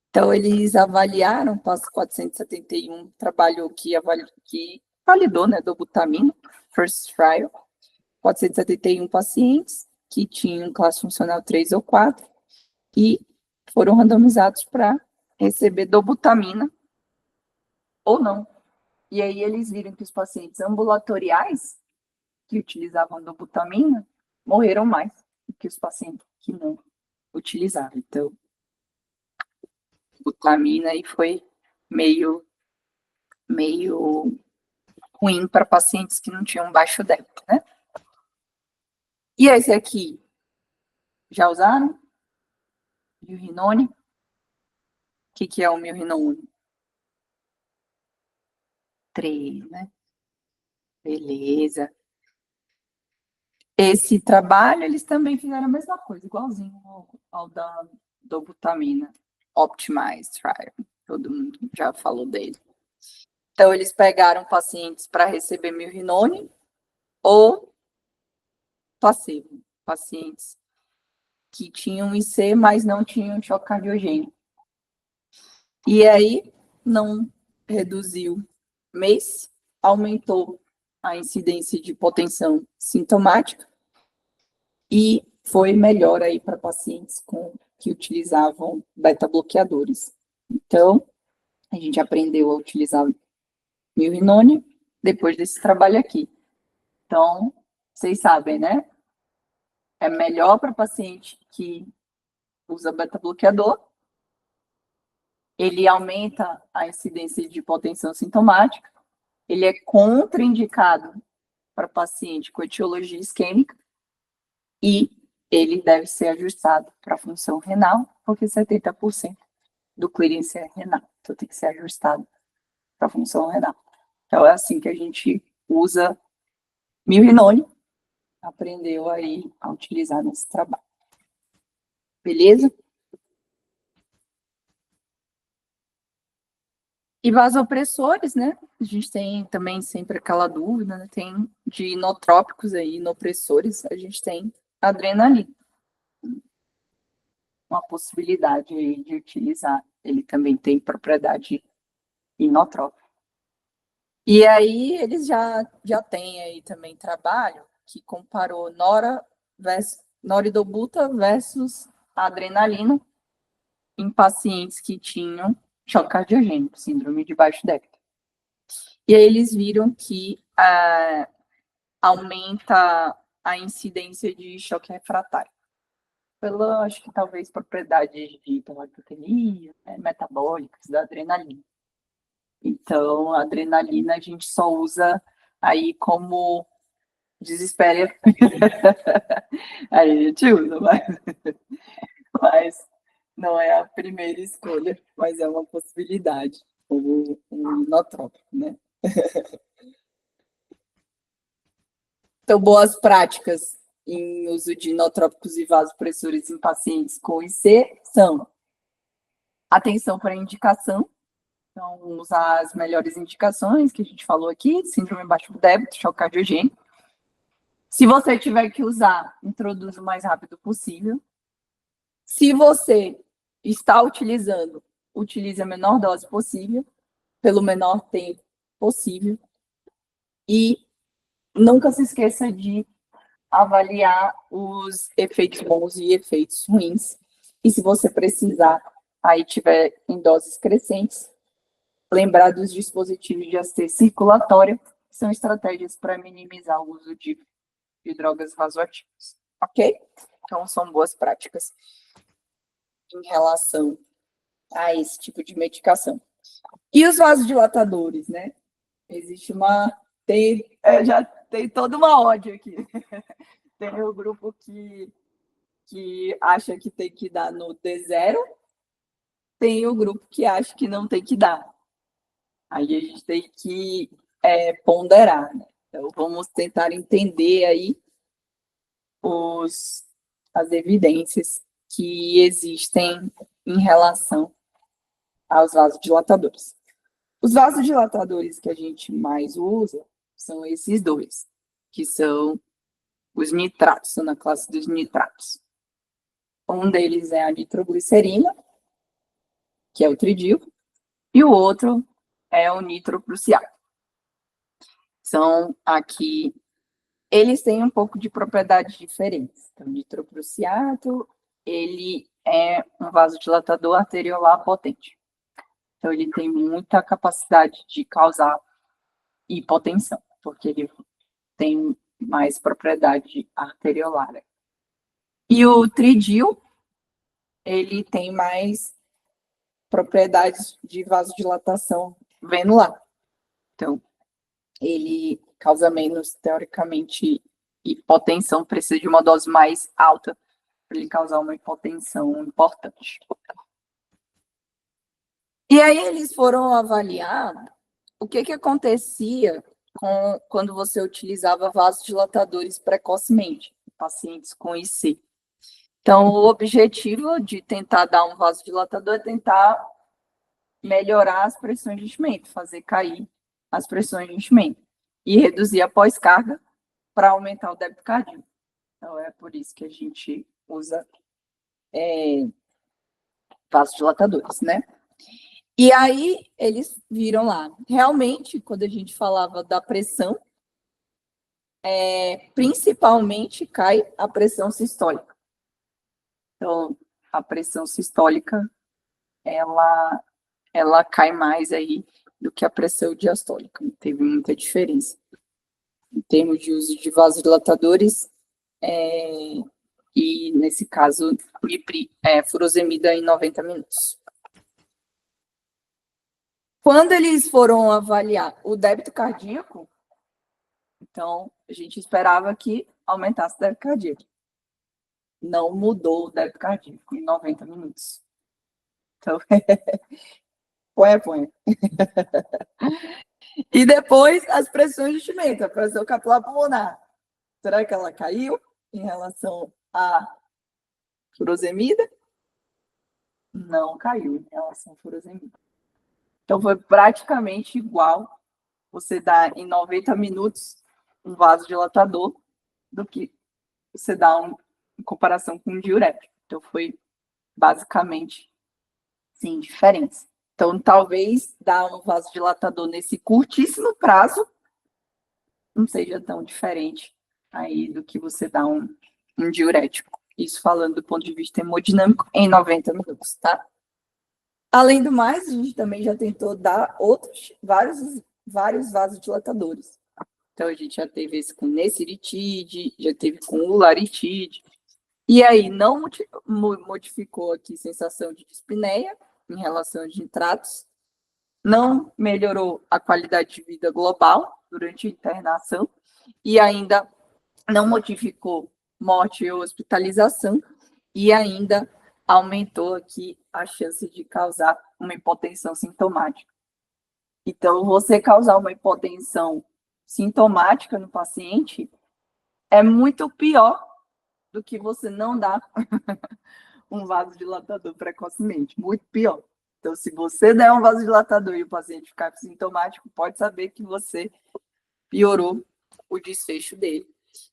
Então, eles avaliaram, PAS 471 trabalhou que validou, né, dobutamina, first trial, 471 pacientes que tinham classe funcional 3 ou 4 e foram randomizados para receber dobutamina ou não. E aí eles viram que os pacientes ambulatoriais que utilizavam dobutamina morreram mais do que os pacientes que não utilizavam. Então, dobutamina aí foi meio ruim para pacientes que não tinham baixo débito, né? E esse aqui, já usaram? Milrinone. O que é o milrinone? 3, né? Beleza. Esse trabalho, eles também fizeram a mesma coisa, igualzinho ao da dobutamina, Optimize Trial. Todo mundo já falou dele. Então, eles pegaram pacientes para receber milrinone ou placebo, pacientes que tinham IC, mas não tinham choque cardiogênico. E aí, não reduziu MACE, aumentou a incidência de hipotensão sintomática e foi melhor aí para pacientes que utilizavam beta-bloqueadores. Então, a gente aprendeu a utilizar milrinone depois desse trabalho aqui. Então, vocês sabem, né? É melhor para paciente que usa beta-bloqueador, ele aumenta a incidência de hipotensão sintomática, ele é contraindicado para paciente com etiologia isquêmica e ele deve ser ajustado para a função renal, porque 70% do clearance é renal, então tem que ser ajustado para a função renal. Então é assim que a gente usa milrinone, aprendeu aí a utilizar nesse trabalho. Beleza? E vasopressores, né? A gente tem também sempre aquela dúvida, né? Tem de inotrópicos aí, inopressores, a gente tem adrenalina. Uma possibilidade aí de utilizar. Ele também tem propriedade inotrópica. E aí eles já têm aí também trabalho que comparou noridobuta versus adrenalina em pacientes que tinham choque cardiogênico, síndrome de baixo débito. E aí eles viram que aumenta a incidência de choque refratário. Pela, acho que talvez propriedades de hiperlipidemia, metabólicas da adrenalina. Então, a adrenalina a gente só usa aí como desespero. Aí a gente usa, mas não é a primeira escolha, mas é uma possibilidade, como um inotrópico, né? Então, boas práticas em uso de inotrópicos e vasopressores em pacientes com IC são atenção para a indicação, então usar as melhores indicações que a gente falou aqui, síndrome baixo débito, choque cardiogênico. Se você tiver que usar, introduza o mais rápido possível. Se você está utilizando, utilize a menor dose possível, pelo menor tempo possível. E nunca se esqueça de avaliar os efeitos bons e efeitos ruins. E se você precisar, aí tiver em doses crescentes, lembrar dos dispositivos de assistência circulatória, que são estratégias para minimizar o uso de drogas vasoativas. Ok? Então, são boas práticas em relação a esse tipo de medicação. E os vasodilatadores, né? Existe já tem toda uma ódio aqui. Tem o grupo que acha que tem que dar no D0, tem o grupo que acha que não tem que dar. Aí a gente tem que ponderar, né? Então, vamos tentar entender aí as evidências que existem em relação aos vasodilatadores. Os vasodilatadores que a gente mais usa são esses dois, que são os nitratos, são na classe dos nitratos. Um deles é a nitroglicerina, que é o tridil, e o outro é o nitroprusiato. são aqui, eles têm um pouco de propriedades diferentes. Então, o nitroprusiato, ele é um vasodilatador arteriolar potente. Então, ele tem muita capacidade de causar hipotensão, porque ele tem mais propriedade arteriolar. E o tridil, ele tem mais propriedades de vasodilatação venular. Então, ele causa menos, teoricamente, hipotensão, precisa de uma dose mais alta para ele causar uma hipotensão importante. E aí eles foram avaliar o que acontecia quando você utilizava vasodilatadores precocemente, em pacientes com IC. Então, o objetivo de tentar dar um vasodilatador é tentar melhorar as pressões de enchimento, fazer cair as pressões de enchimento e reduzir a pós-carga para aumentar o débito cardíaco. Então, é por isso que a gente usa vasodilatadores, né? E aí, eles viram lá, realmente, quando a gente falava da pressão, principalmente cai a pressão sistólica. Então, a pressão sistólica, ela cai mais aí do que a pressão diastólica. Teve muita diferença em termos de uso de vasodilatadores e, nesse caso, furosemida em 90 minutos. Quando eles foram avaliar o débito cardíaco, então, a gente esperava que aumentasse o débito cardíaco. Não mudou o débito cardíaco em 90 minutos. Então, põe. E depois, as pressões de enchimento, a pressão capilar pulmonar. Será que ela caiu em relação à furosemida? Não caiu em relação à furosemida. Então, foi praticamente igual você dar em 90 minutos um vasodilatador do que você dá em comparação com um diurético. Então, foi basicamente, sim, diferença. Então, talvez dar um vasodilatador nesse curtíssimo prazo não seja tão diferente aí do que você dá um diurético. Isso falando do ponto de vista hemodinâmico em 90 minutos, tá? Além do mais, a gente também já tentou dar vários vasodilatadores. Então, a gente já teve esse com nesiritide, já teve com ularitide. E aí, não modificou aqui sensação de dispneia em relação aos nitratos, não melhorou a qualidade de vida global durante a internação e ainda não modificou morte ou hospitalização e ainda aumentou aqui a chance de causar uma hipotensão sintomática. Então, você causar uma hipotensão sintomática no paciente é muito pior do que você não dar um vasodilatador precocemente, muito pior. Então, se você der um vasodilatador e o paciente ficar sintomático, pode saber que você piorou o desfecho dele.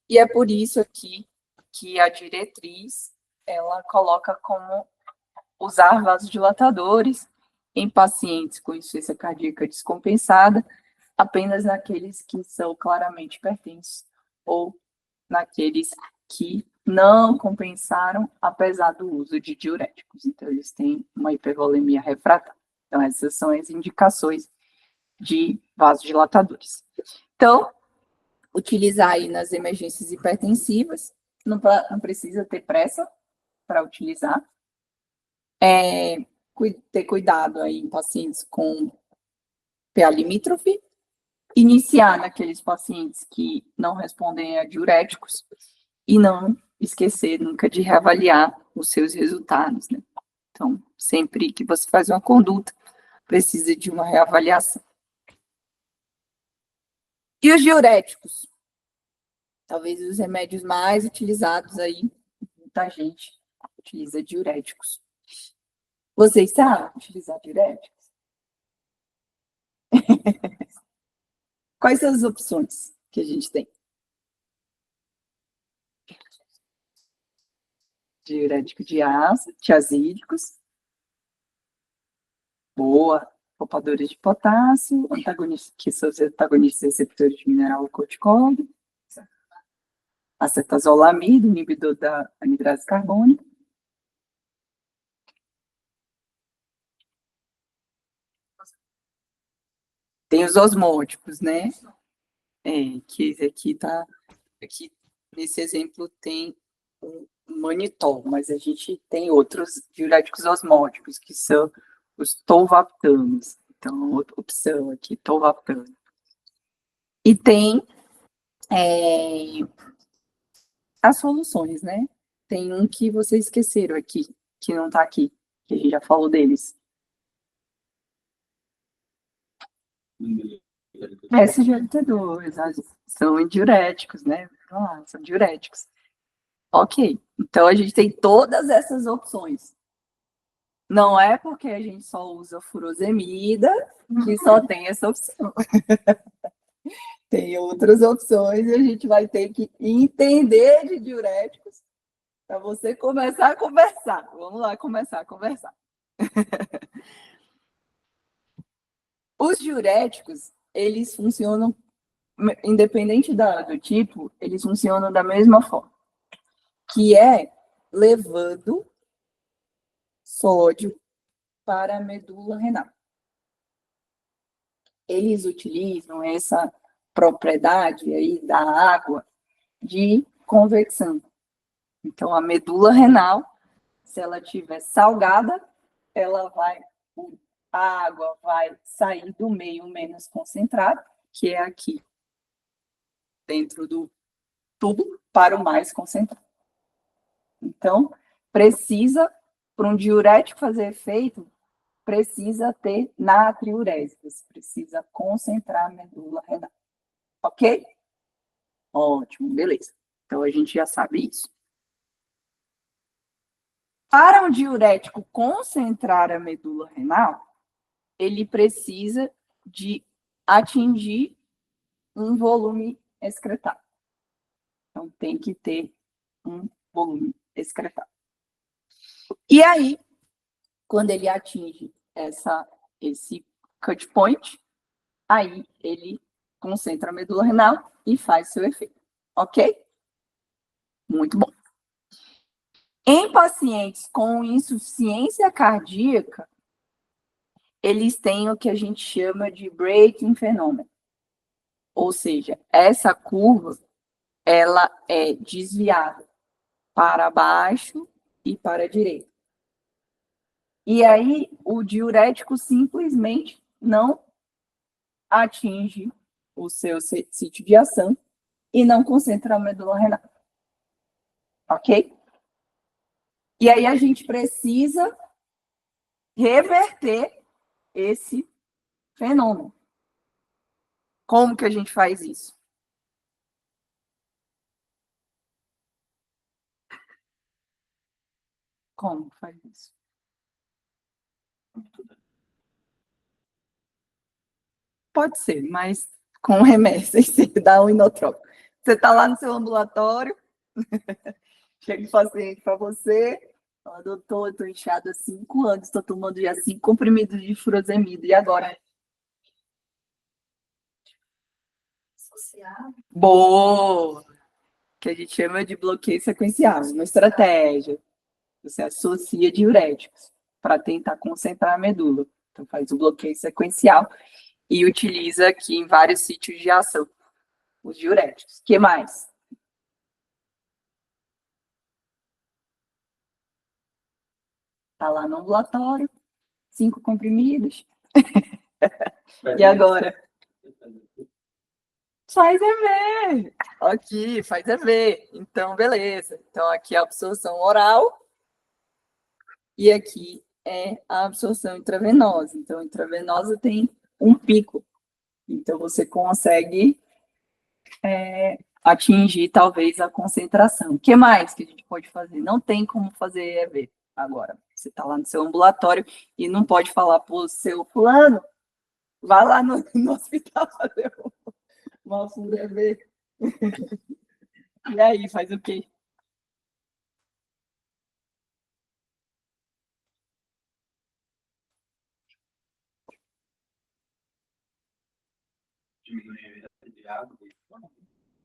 E é por isso aqui que a diretriz, ela coloca como usar vasodilatadores em pacientes com insuficiência cardíaca descompensada, apenas naqueles que são claramente hipertensos ou naqueles que não compensaram, apesar do uso de diuréticos. Então, eles têm uma hipervolemia refratária. Então, essas são as indicações de vasodilatadores. Então, utilizar aí nas emergências hipertensivas, não precisa ter pressa para utilizar. Ter cuidado aí em pacientes com PA limítrofe, iniciar naqueles pacientes que não respondem a diuréticos e não esquecer nunca de reavaliar os seus resultados, né? Então, sempre que você faz uma conduta, precisa de uma reavaliação. E os diuréticos? Talvez os remédios mais utilizados aí, muita gente utiliza diuréticos. Vocês sabem utilizar diuréticos? Quais são as opções que a gente tem? Diurético de ácido, tiazídicos. Boa. poupadores de potássio, antagonistas, que são os antagonistas receptores de mineral corticoide, acetazolamida, inibidor da anidrase carbônica. Tem os osmóticos, né? Que esse aqui tá... Aqui, nesse exemplo, tem o manitol, mas a gente tem outros diuréticos osmóticos, que são os tolvaptanos. Então, outra opção aqui, tolvaptano. E tem as soluções, né? Tem um que vocês esqueceram aqui, que não tá aqui, que a gente já falou deles. SGLT2, são diuréticos, né? São diuréticos. Ok, então a gente tem todas essas opções. Não é porque a gente só usa furosemida que só tem essa opção. Tem outras opções e a gente vai ter que entender de diuréticos para você começar a conversar. Vamos lá começar a conversar. Os diuréticos, eles funcionam, independente do tipo, eles funcionam da mesma forma, que é levando sódio para a medula renal. Eles utilizam essa propriedade aí da água de convecção. Então, a medula renal, se ela estiver salgada, a água vai sair do meio menos concentrado, que é aqui, dentro do tubo, para o mais concentrado. Então, para um diurético fazer efeito, precisa ter natriurese, você precisa concentrar a medula renal. Ok? Ótimo, beleza. Então, a gente já sabe isso. Para um diurético concentrar a medula renal, ele precisa de atingir um volume excretável. Então, tem que ter um volume excretável. E aí, quando ele atinge esse cut point, aí ele concentra a medula renal e faz seu efeito. Ok? Muito bom. Em pacientes com insuficiência cardíaca, eles têm o que a gente chama de braking fenômeno. Ou seja, essa curva, ela é desviada para baixo e para a direita. E aí, o diurético simplesmente não atinge o seu sítio de ação e não concentra a medula renal. Ok? E aí, a gente precisa reverter esse fenômeno. Como que a gente faz isso? Como faz isso? Pode ser, mas com remédio, sem ser dar um inotrópico. Você está lá no seu ambulatório, chega um paciente para você, fala, doutor, eu estou inchado há 5 anos, estou tomando já 5 comprimidos de furosemida, e agora? Boa! Que a gente chama de bloqueio sequencial, uma estratégia. Você associa diuréticos para tentar concentrar a medula. Então, faz o bloqueio sequencial e utiliza aqui em vários sítios de ação os diuréticos. O que mais? Está lá no ambulatório, 5 comprimidos. E agora? Faz EV. Aqui, faz EV. Então, beleza. Então, aqui é a absorção oral e aqui é a absorção intravenosa. Então, intravenosa tem um pico. Então, você consegue atingir, talvez, a concentração. O que mais que a gente pode fazer? Não tem como fazer EV agora. Você está lá no seu ambulatório e não pode falar para o seu fulano, vai lá no hospital fazer uma fura EV. E aí, faz o quê? diminui de água?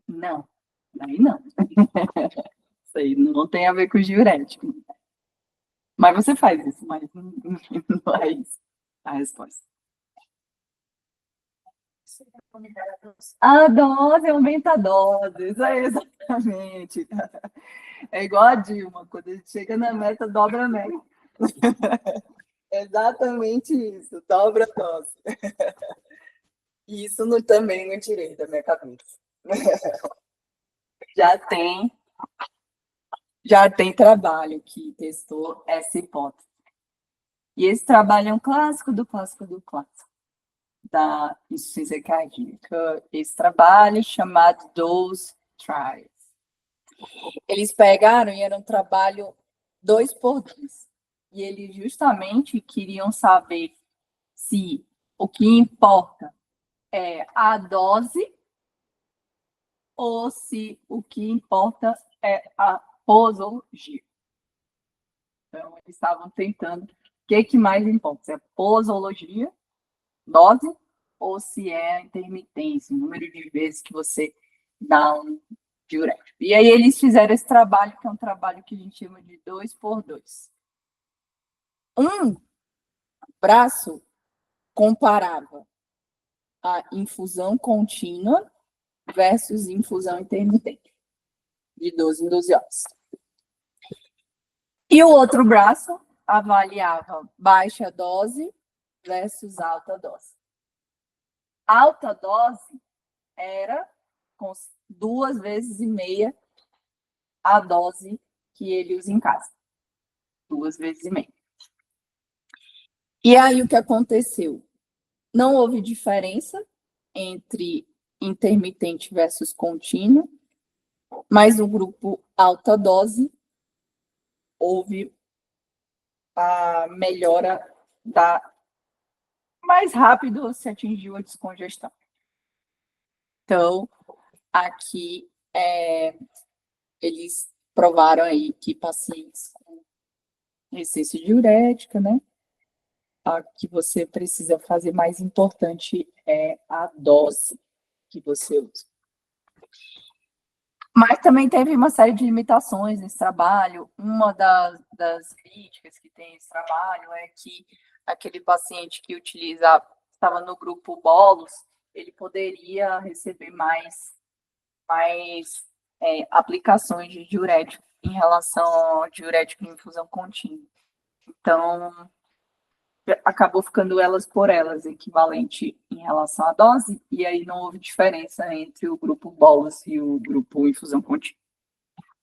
Não, aí não. Isso aí não tem a ver com o diurético. Mas você faz isso, mas não é isso a resposta. A dose aumenta a dose, isso aí, exatamente. É igual a Dilma, quando a gente chega na meta, dobra a meta. Exatamente isso, dobra a dose. Isso também não tirei da minha cabeça. Já tem trabalho que testou essa hipótese. E esse trabalho é um clássico do clássico do clássico da insuficiência cardíaca. Esse trabalho chamado Dose Trials. Eles pegaram e era um trabalho 2x2. E eles justamente queriam saber se o que importa é a dose ou se o que importa é a posologia. Então, eles estavam tentando o que mais importa, se é posologia, dose, ou se é a intermitência, o número de vezes que você dá um diurético. E aí eles fizeram esse trabalho, que é um trabalho que a gente chama de 2x2. Um braço comparava a infusão contínua versus infusão intermitente, de 12 em 12 horas. E o outro braço avaliava baixa dose versus alta dose. Alta dose era com 2,5 vezes a dose que ele usa em casa. 2,5 vezes. E aí o que aconteceu? Não houve diferença entre intermitente versus contínuo, mas no grupo alta dose houve a melhora mais rápido se atingiu a descongestão. Então, aqui eles provaram aí que pacientes com resistência diurética, né? A que você precisa fazer mais importante é a dose que você usa. Mas também teve uma série de limitações nesse trabalho. Uma das críticas que tem esse trabalho é que aquele paciente que estava no grupo bolos, ele poderia receber mais aplicações de diurético em relação ao diurético em infusão contínua. Então, acabou ficando elas por elas, equivalente em relação à dose, e aí não houve diferença entre o grupo bolos e o grupo infusão contínua.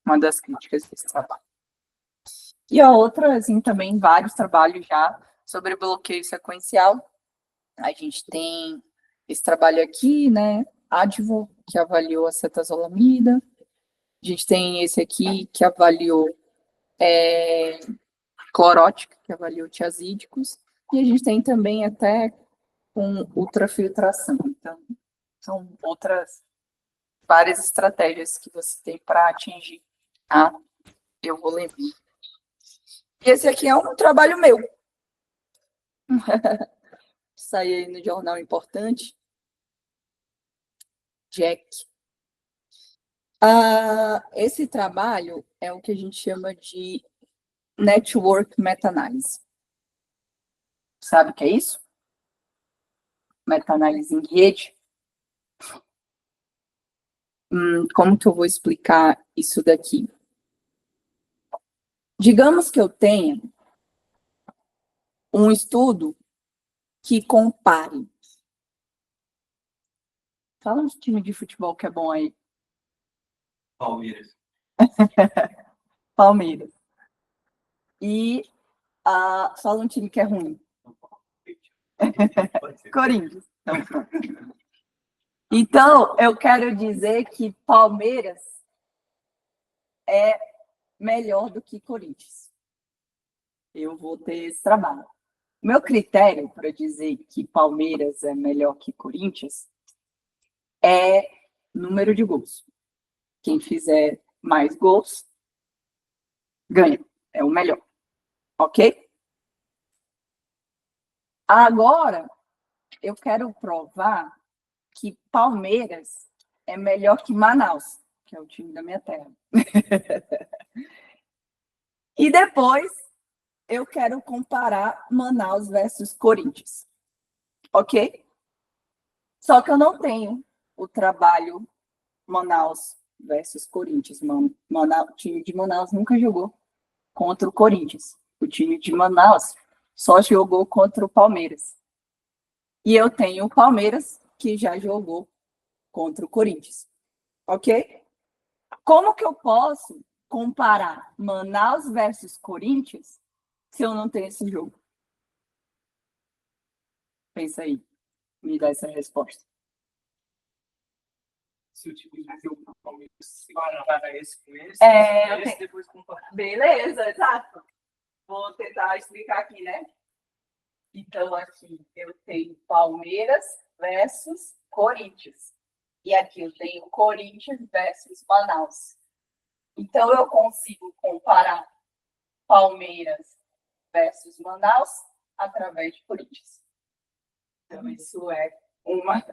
Uma das críticas desse trabalho. E a outra, assim, também vários trabalhos já sobre bloqueio sequencial. A gente tem esse trabalho aqui, né, Advo, que avaliou a cetazolamida. A gente tem esse aqui, que avaliou clorótica, que avaliou tiazídicos. E a gente tem também até com ultrafiltração. Então, são várias estratégias que você tem para atingir a euvolemia. E esse aqui é um trabalho meu. Saiu aí no jornal importante. Jack. Esse trabalho é o que a gente chama de network meta-análise. Sabe o que é isso? Meta-análise em rede. Como que eu vou explicar isso daqui? Digamos que eu tenha um estudo que compare. Fala um time de futebol que é bom aí. Palmeiras. Palmeiras. E fala um time que é ruim. Corinthians. Então, eu quero dizer que Palmeiras é melhor do que Corinthians. Eu vou ter esse trabalho. Meu critério para dizer que Palmeiras é melhor que Corinthians é número de gols. Quem fizer mais gols, ganha. É o melhor. Ok? Agora, eu quero provar que Palmeiras é melhor que Manaus, que é o time da minha terra. E depois eu quero comparar Manaus versus Corinthians, ok? Só que eu não tenho o trabalho Manaus versus Corinthians. O time de Manaus nunca jogou contra o Corinthians. O time de Manaus só jogou contra o Palmeiras. E eu tenho o Palmeiras, que já jogou contra o Corinthians. Ok? Como que eu posso comparar Manaus versus Corinthians se eu não tenho esse jogo? Pensa aí. Me dá essa resposta. Se o time de jogo do Palmeiras se comparar esse com esse, depois comparar. Beleza, exato. Vou tentar explicar aqui, né? Então, aqui eu tenho Palmeiras versus Corinthians. E aqui eu tenho Corinthians versus Manaus. Então, eu consigo comparar Palmeiras versus Manaus através de Corinthians. Então, isso é uma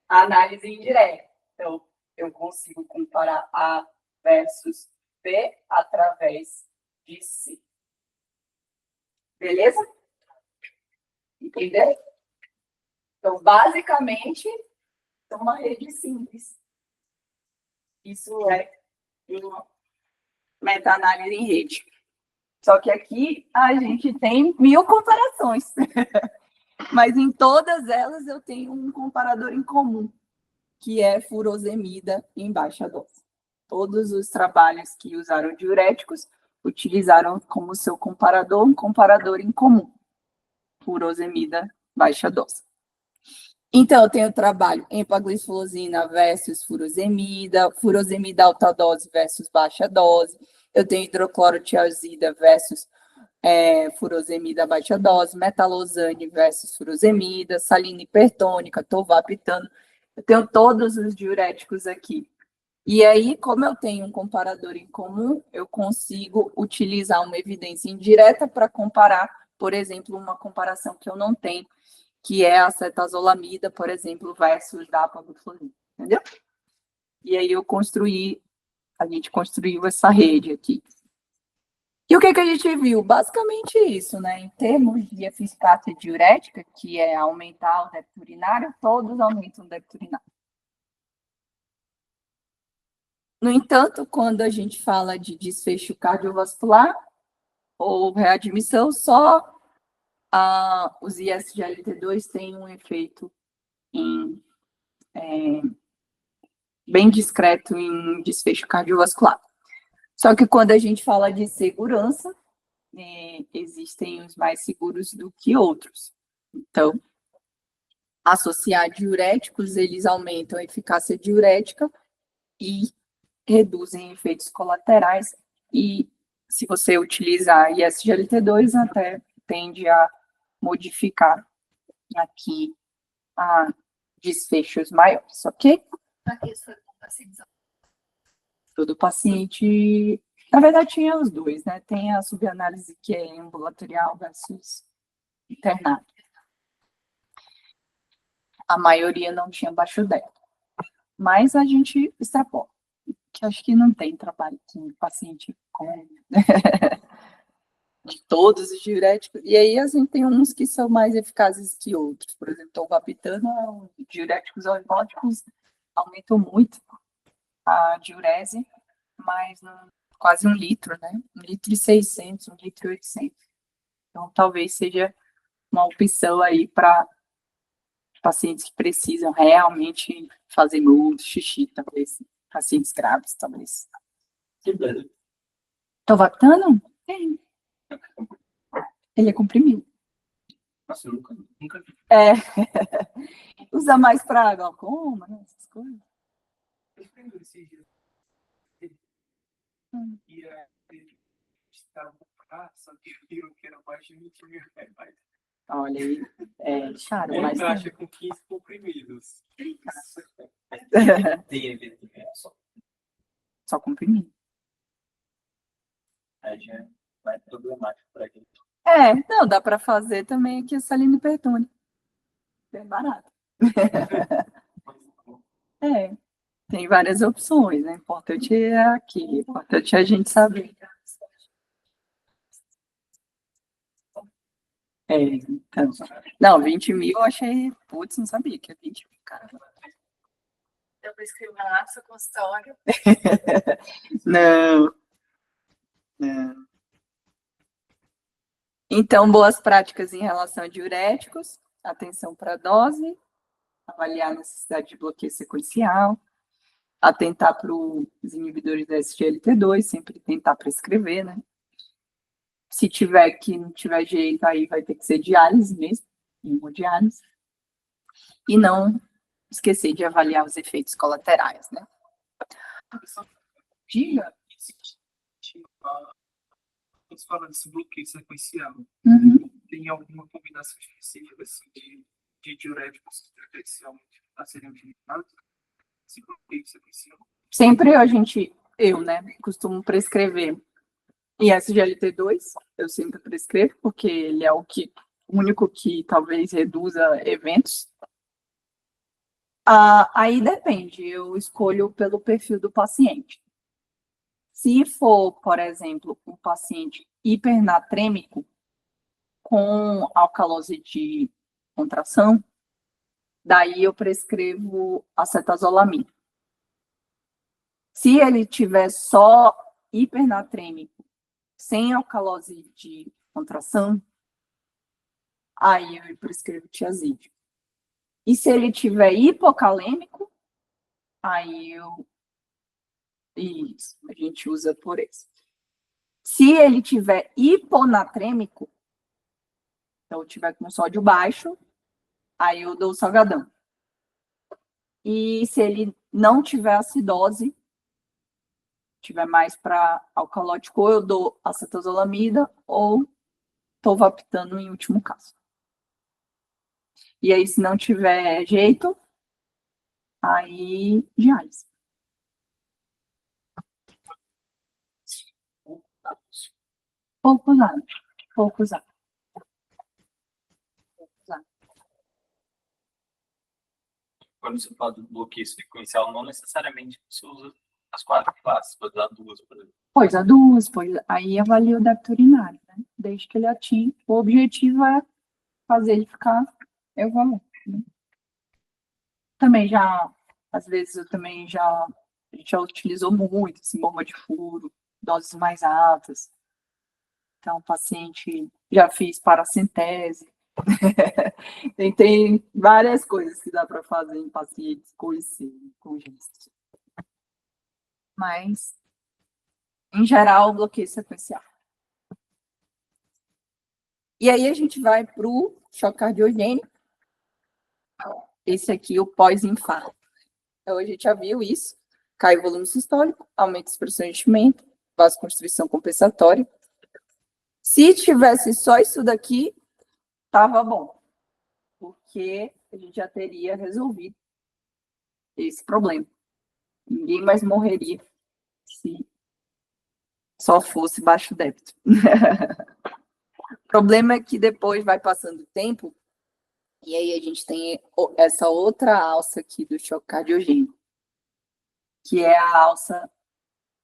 análise indireta. Então, eu consigo comparar A versus B através de C. Beleza? Entendeu? Então, basicamente, é uma rede simples. Isso é uma meta-análise em rede. Só que aqui a gente tem 1000 comparações. Mas em todas elas eu tenho um comparador em comum, que é furosemida em baixa dose. Todos os trabalhos que usaram diuréticos utilizaram como seu comparador um comparador em comum, furosemida baixa dose. Então, eu tenho trabalho empagliflozina versus furosemida, furosemida alta dose versus baixa dose, eu tenho hidroclorotiazida versus furosemida baixa dose, metalosane versus furosemida, salina hipertônica, tovapitano. Eu tenho todos os diuréticos aqui. E aí, como eu tenho um comparador em comum, eu consigo utilizar uma evidência indireta para comparar, por exemplo, uma comparação que eu não tenho, que é a acetazolamida, por exemplo, versus dapagliflozina, entendeu? E aí a gente construiu essa rede aqui. E o que a gente viu? Basicamente isso, né? Em termos de eficácia diurética, que é aumentar o débito urinário, todos aumentam o débito urinário. No entanto, quando a gente fala de desfecho cardiovascular ou readmissão, só os ISGLT2 têm um efeito bem discreto em desfecho cardiovascular. Só que quando a gente fala de segurança, existem os mais seguros do que outros. Então, associar diuréticos, eles aumentam a eficácia diurética e reduzem efeitos colaterais. E se você utilizar ISGLT2, até tende a modificar aqui a desfechos maiores, ok? Todo paciente, na verdade, tinha os dois, né? Tem a subanálise que é ambulatorial versus internado. A maioria não tinha baixo débito. Mas a gente extrapola, que acho que não tem trabalho com paciente com de todos os diuréticos. E aí a gente tem uns que são mais eficazes que outros. Por exemplo, tovapitano, diuréticos osmóticos aumentam muito a diurese, mas quase 1 litro, né? 1,6 litro, 1,8 litro. Então, talvez seja uma opção aí para pacientes que precisam realmente fazer muito xixi, talvez. Pacientes graves, talvez. Tovapitano? Ele é comprimido. Nossa, eu nunca vi. Usa mais para glaucoma, né? Essas coisas. Eu lembro desses dias. E aí, estava só que viram que era mais de 20 mil reais. Olha aí, caro, Uma mas caixa com 15 comprimidos. Tem evento só comprimido. Aí já é mais problemático para gente. Não, dá para fazer também aqui a salina hipertônica. Bem barato. Mas Tem várias opções, né? O importante é aqui, o importante é a gente saber. Então. Não, 20 mil eu achei, putz, não sabia que é 20 mil, cara. Eu prescrevo lá, seu consultório. Não, não. Então, boas práticas em relação a diuréticos, atenção para a dose, avaliar a necessidade de bloqueio sequencial, atentar para os inibidores da SGLT2, sempre tentar prescrever, né? Se tiver que não tiver jeito, aí vai ter que ser diálise mesmo, hemodiálise. E não esquecer de avaliar os efeitos colaterais, né? Diga. Quando você fala desse bloqueio sequencial, tem alguma combinação específica assim, de diuréticos que potencialmente seriam utilizados? Esse bloqueio sequencial? Sempre eu, né, costumo prescrever ISGLT2, eu sempre prescrevo, porque ele é o único que talvez reduza eventos. Aí depende, eu escolho pelo perfil do paciente. Se for, por exemplo, um paciente hipernatrêmico com alcalose de contração, daí eu prescrevo acetazolamida. Se ele tiver só hipernatrêmico, sem alcalose de contração, aí eu prescrevo tiazídio. E se ele tiver hipocalêmico, aí isso, a gente usa por esse. Se ele tiver hiponatrêmico, então tiver com sódio baixo, aí eu dou o salgadão. E se ele não tiver acidose, tiver mais para alcalótico, eu dou acetazolamida ou tolvaptano em último caso. E aí, se não tiver jeito, aí diálise. Poucos anos. Quando você fala do bloqueio sequencial, não necessariamente você usa as 4 classes, pode usar 2, por exemplo. Pois a 2, aí avalia o débito urinário, né? Desde que ele atinja. O objetivo é fazer ele ficar evoluindo. Né? Também às vezes a gente já utilizou muito, assim, bomba de furo, doses mais altas. Então, o paciente já fiz paracentese. Tem várias coisas que dá para fazer em pacientes com gestos. Mas, em geral, bloqueio sequencial. E aí a gente vai para o choque cardiogênico. Esse aqui, o pós-infarto. Então, a gente já viu isso. Cai o volume sistólico, aumenta a expressão de enchimento, vasoconstrição compensatória. Se tivesse só isso daqui, estava bom. Porque a gente já teria resolvido esse problema. Ninguém mais morreria se só fosse baixo débito. O problema é que depois vai passando o tempo, e aí a gente tem essa outra alça aqui do choque cardiogênico, que é a alça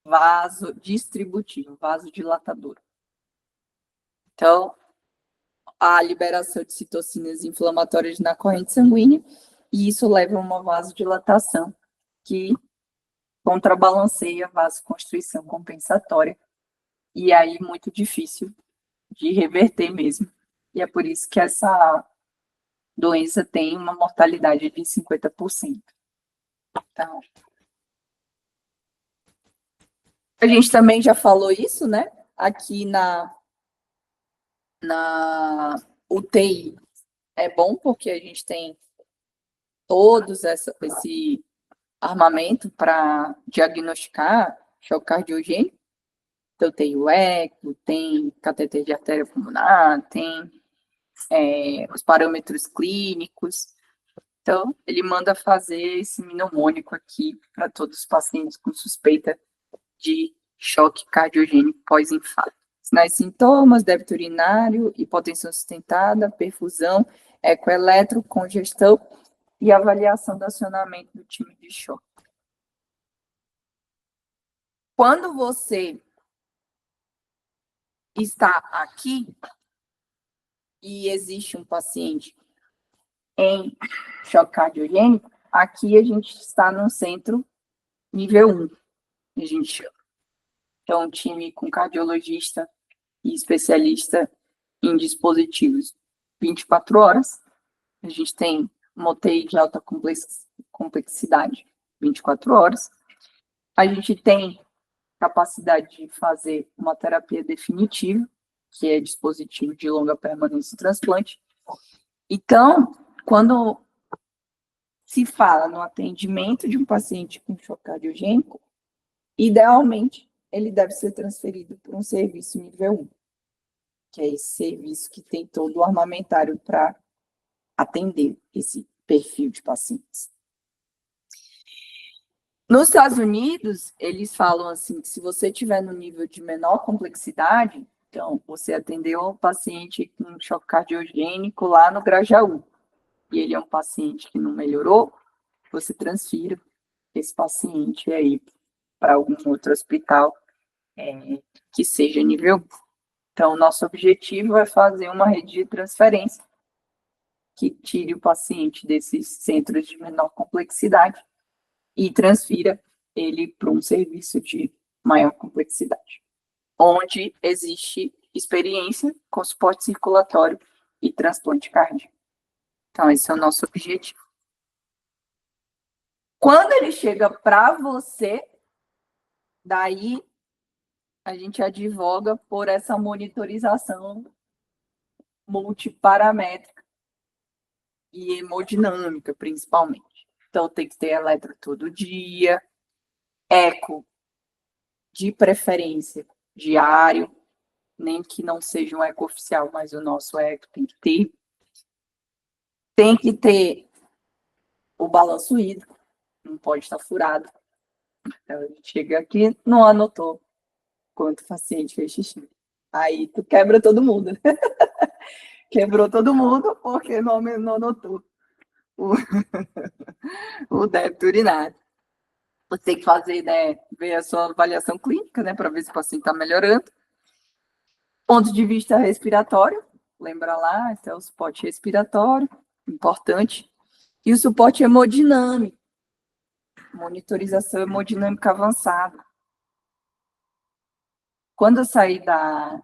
vasodistributiva, vasodilatadora. Então, a liberação de citocinas inflamatórias na corrente sanguínea, e isso leva a uma vasodilatação que contrabalanceia a vasoconstrição compensatória, e aí muito difícil de reverter mesmo. E é por isso que essa doença tem uma mortalidade de 50%. Então, a gente também já falou isso, né? Aqui na UTI é bom porque a gente tem todos esse armamento para diagnosticar choque cardiogênico. Então, tem o eco, tem cateter de artéria pulmonar, tem os parâmetros clínicos. Então, ele manda fazer esse mnemônico aqui para todos os pacientes com suspeita de choque cardiogênico pós-infarto. Sinais e sintomas, débito urinário, hipotensão sustentada, perfusão, ecoeletro, congestão e avaliação do acionamento do time de choque. Quando você está aqui e existe um paciente em choque cardiogênico, aqui a gente está no centro nível 1, a gente chama. Então, um time com cardiologista e especialista em dispositivos 24 horas. A gente tem uma UTI de alta complexidade 24 horas. A gente tem capacidade de fazer uma terapia definitiva, que é dispositivo de longa permanência e transplante. Então, quando se fala no atendimento de um paciente com choque cardiogênico, idealmente, ele deve ser transferido para um serviço nível 1, que é esse serviço que tem todo o armamentário para atender esse perfil de pacientes. Nos Estados Unidos, eles falam assim, que se você estiver no nível de menor complexidade, então, você atendeu um paciente com choque cardiogênico lá no Grajaú, e ele é um paciente que não melhorou, você transfira esse paciente aí para algum outro hospital que seja nível 1. Então, nosso objetivo é fazer uma rede de transferência que tire o paciente desses centros de menor complexidade e transfira ele para um serviço de maior complexidade, onde existe experiência com suporte circulatório e transplante cardíaco. Então, esse é o nosso objetivo. Quando ele chega para você, daí a gente advoga por essa monitorização multiparamétrica e hemodinâmica, principalmente. Então, tem que ter eletro todo dia, eco, de preferência, diário, nem que não seja um eco oficial, mas o nosso eco tem que ter. Tem que ter o balanço hídrico, não pode estar furado. Então, a gente chega aqui, não anotou quanto o paciente fez xixi. Aí tu quebra todo mundo. Quebrou todo mundo porque não anotou o débito urinário. Você tem que fazer, né, ver a sua avaliação clínica, né, para ver se o paciente está melhorando. Ponto de vista respiratório, lembra lá, então o suporte respiratório, importante. E o suporte hemodinâmico, monitorização hemodinâmica avançada. Quando eu saí da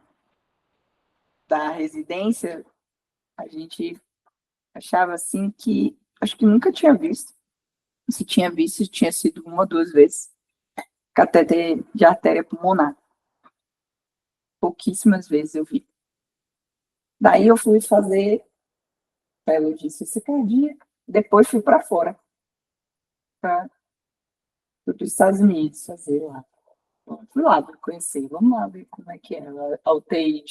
residência, a gente achava assim que, acho que nunca tinha visto. Se tinha visto, tinha sido 1 ou 2 vezes, catéter de artéria pulmonar. Pouquíssimas vezes eu vi. Daí eu fui fazer pelodicência cardíaca, depois fui para fora, para os Estados Unidos fazer lá. Fui lá para conhecer, vamos lá ver como é que é a UTI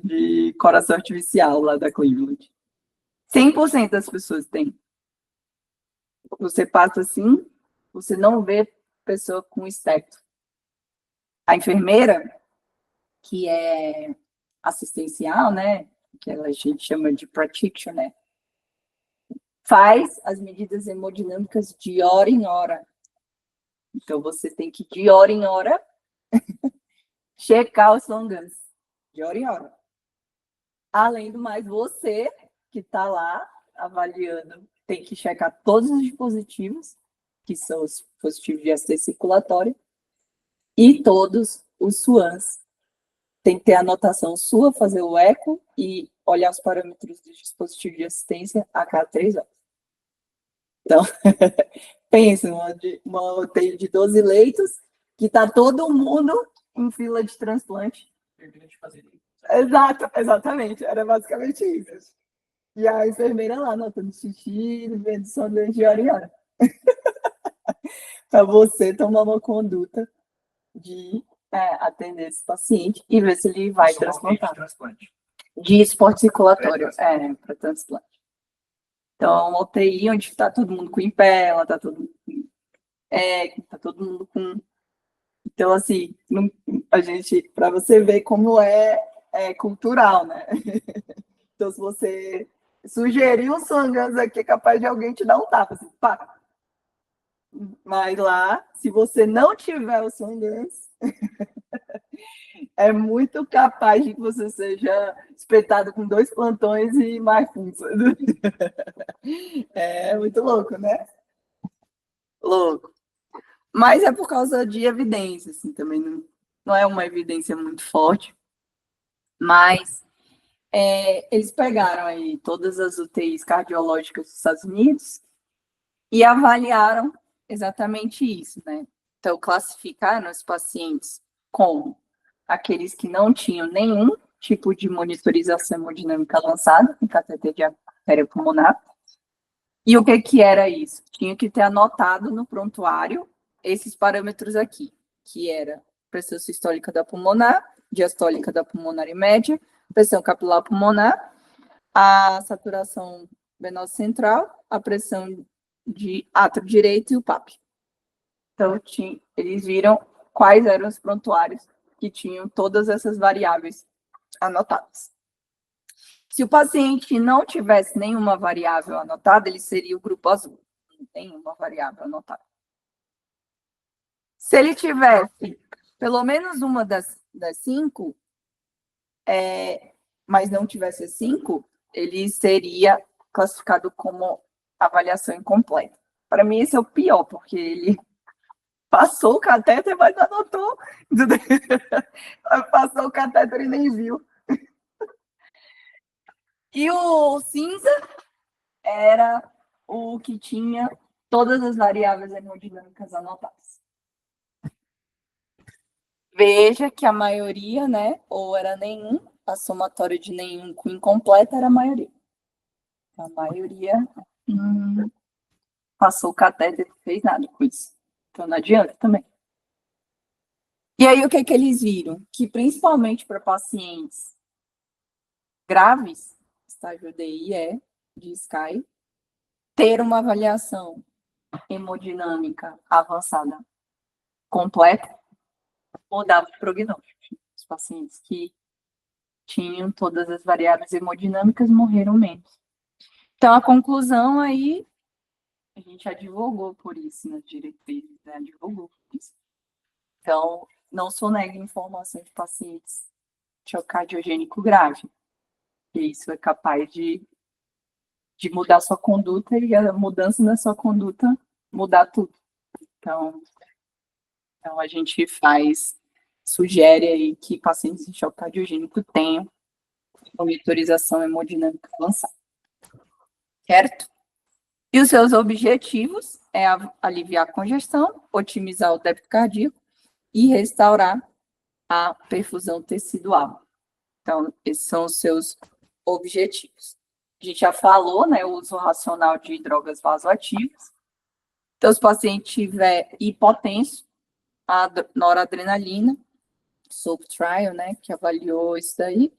de coração artificial lá da Cleveland. 100% das pessoas têm. Você passa assim, você não vê pessoa com espectro. A enfermeira, que é assistencial, né, que a gente chama de practitioner, faz as medidas hemodinâmicas de hora em hora. Então, você tem que, de hora em hora, checar os longans, de hora em hora. Além do mais, você, que está lá avaliando, tem que checar todos os dispositivos, que são os dispositivos de assistência circulatória, e todos os SUANs. Tem que ter a anotação sua, fazer o eco e olhar os parâmetros do dispositivo de assistência a cada 3 horas. Então, pensa, uma UTI de 12 leitos, que está todo mundo em fila de transplante. Exatamente, era basicamente isso. E a enfermeira lá, anotando xixi, vendo sonda de hora em hora. Para você tomar uma conduta de atender esse paciente e ver se ele vai transplantar. De esporte circulatório, para transplante. Então, uma UTI onde está todo mundo com impela, está todo mundo com está todo mundo com... Então, assim, a gente, para você ver como é cultural, né? Então, se você sugerir um Swan-Ganz aqui é capaz de alguém te dar um tapa, assim, pá. Mas lá, se você não tiver o Swan-Ganz, é muito capaz de que você seja espetado com 2 plantões e mais funça. É muito louco, né? Louco. Mas é por causa de evidência, assim, também não é uma evidência muito forte, mas eles pegaram aí todas as UTIs cardiológicas dos Estados Unidos e avaliaram exatamente isso, né? Então, classificaram os pacientes como aqueles que não tinham nenhum tipo de monitorização hemodinâmica avançada, com cateter de artéria pulmonar. E o que era isso? Tinha que ter anotado no prontuário esses parâmetros aqui, que era pressão sistólica da pulmonar, diastólica da pulmonar e média, pressão capilar pulmonar, a saturação venosa central, a pressão de átrio direito e o PAP. Então, eles viram quais eram os prontuários que tinham todas essas variáveis anotadas. Se o paciente não tivesse nenhuma variável anotada, ele seria o grupo azul. Não tem uma variável anotada. Se ele tivesse pelo menos uma das 5, mas não tivesse 5, ele seria classificado como avaliação incompleta. Para mim, esse é o pior, porque ele passou o catéter, mas não anotou. Passou o catéter e nem viu. E o cinza era o que tinha todas as variáveis hemodinâmicas anotadas. Veja que a maioria, né, ou era nenhum, a somatória de nenhum com incompleta era a maioria. A maioria passou o catéter e não fez nada com isso. Então não adianta também. E aí o que eles viram? Que principalmente para pacientes graves, estágio DI de SCAI, ter uma avaliação hemodinâmica avançada completa mudava o prognóstico. Os pacientes que tinham todas as variáveis hemodinâmicas morreram menos. Então, a conclusão aí, a gente advogou por isso nas diretrizes, né? Advogou por isso. Então, não sonega informação de pacientes de choque cardiogênico grave. E isso é capaz de mudar sua conduta e a mudança na sua conduta mudar tudo. Então a gente sugere aí que pacientes em choque cardiogênico tenham monitorização hemodinâmica avançada. Certo? E os seus objetivos é aliviar a congestão, otimizar o débito cardíaco e restaurar a perfusão tecidual. Então, esses são os seus objetivos. A gente já falou, né, o uso racional de drogas vasoativas. Então, se o paciente tiver hipotenso, a noradrenalina, SOAP Trial, né, que avaliou isso daí,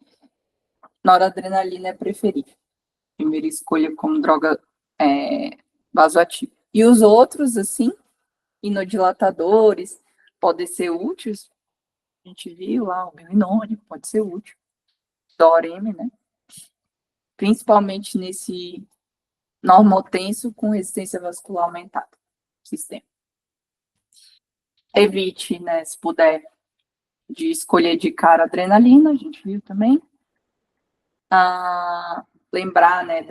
noradrenalina é preferível. Primeira escolha como droga vasoativa. E os outros, assim, inodilatadores, podem ser úteis. A gente viu lá, o Melinone pode ser útil. DORM, né? Principalmente nesse normotenso com resistência vascular aumentada. Sistema. Evite, né, se puder, de escolher de cara adrenalina, a gente viu também. Lembrar, né,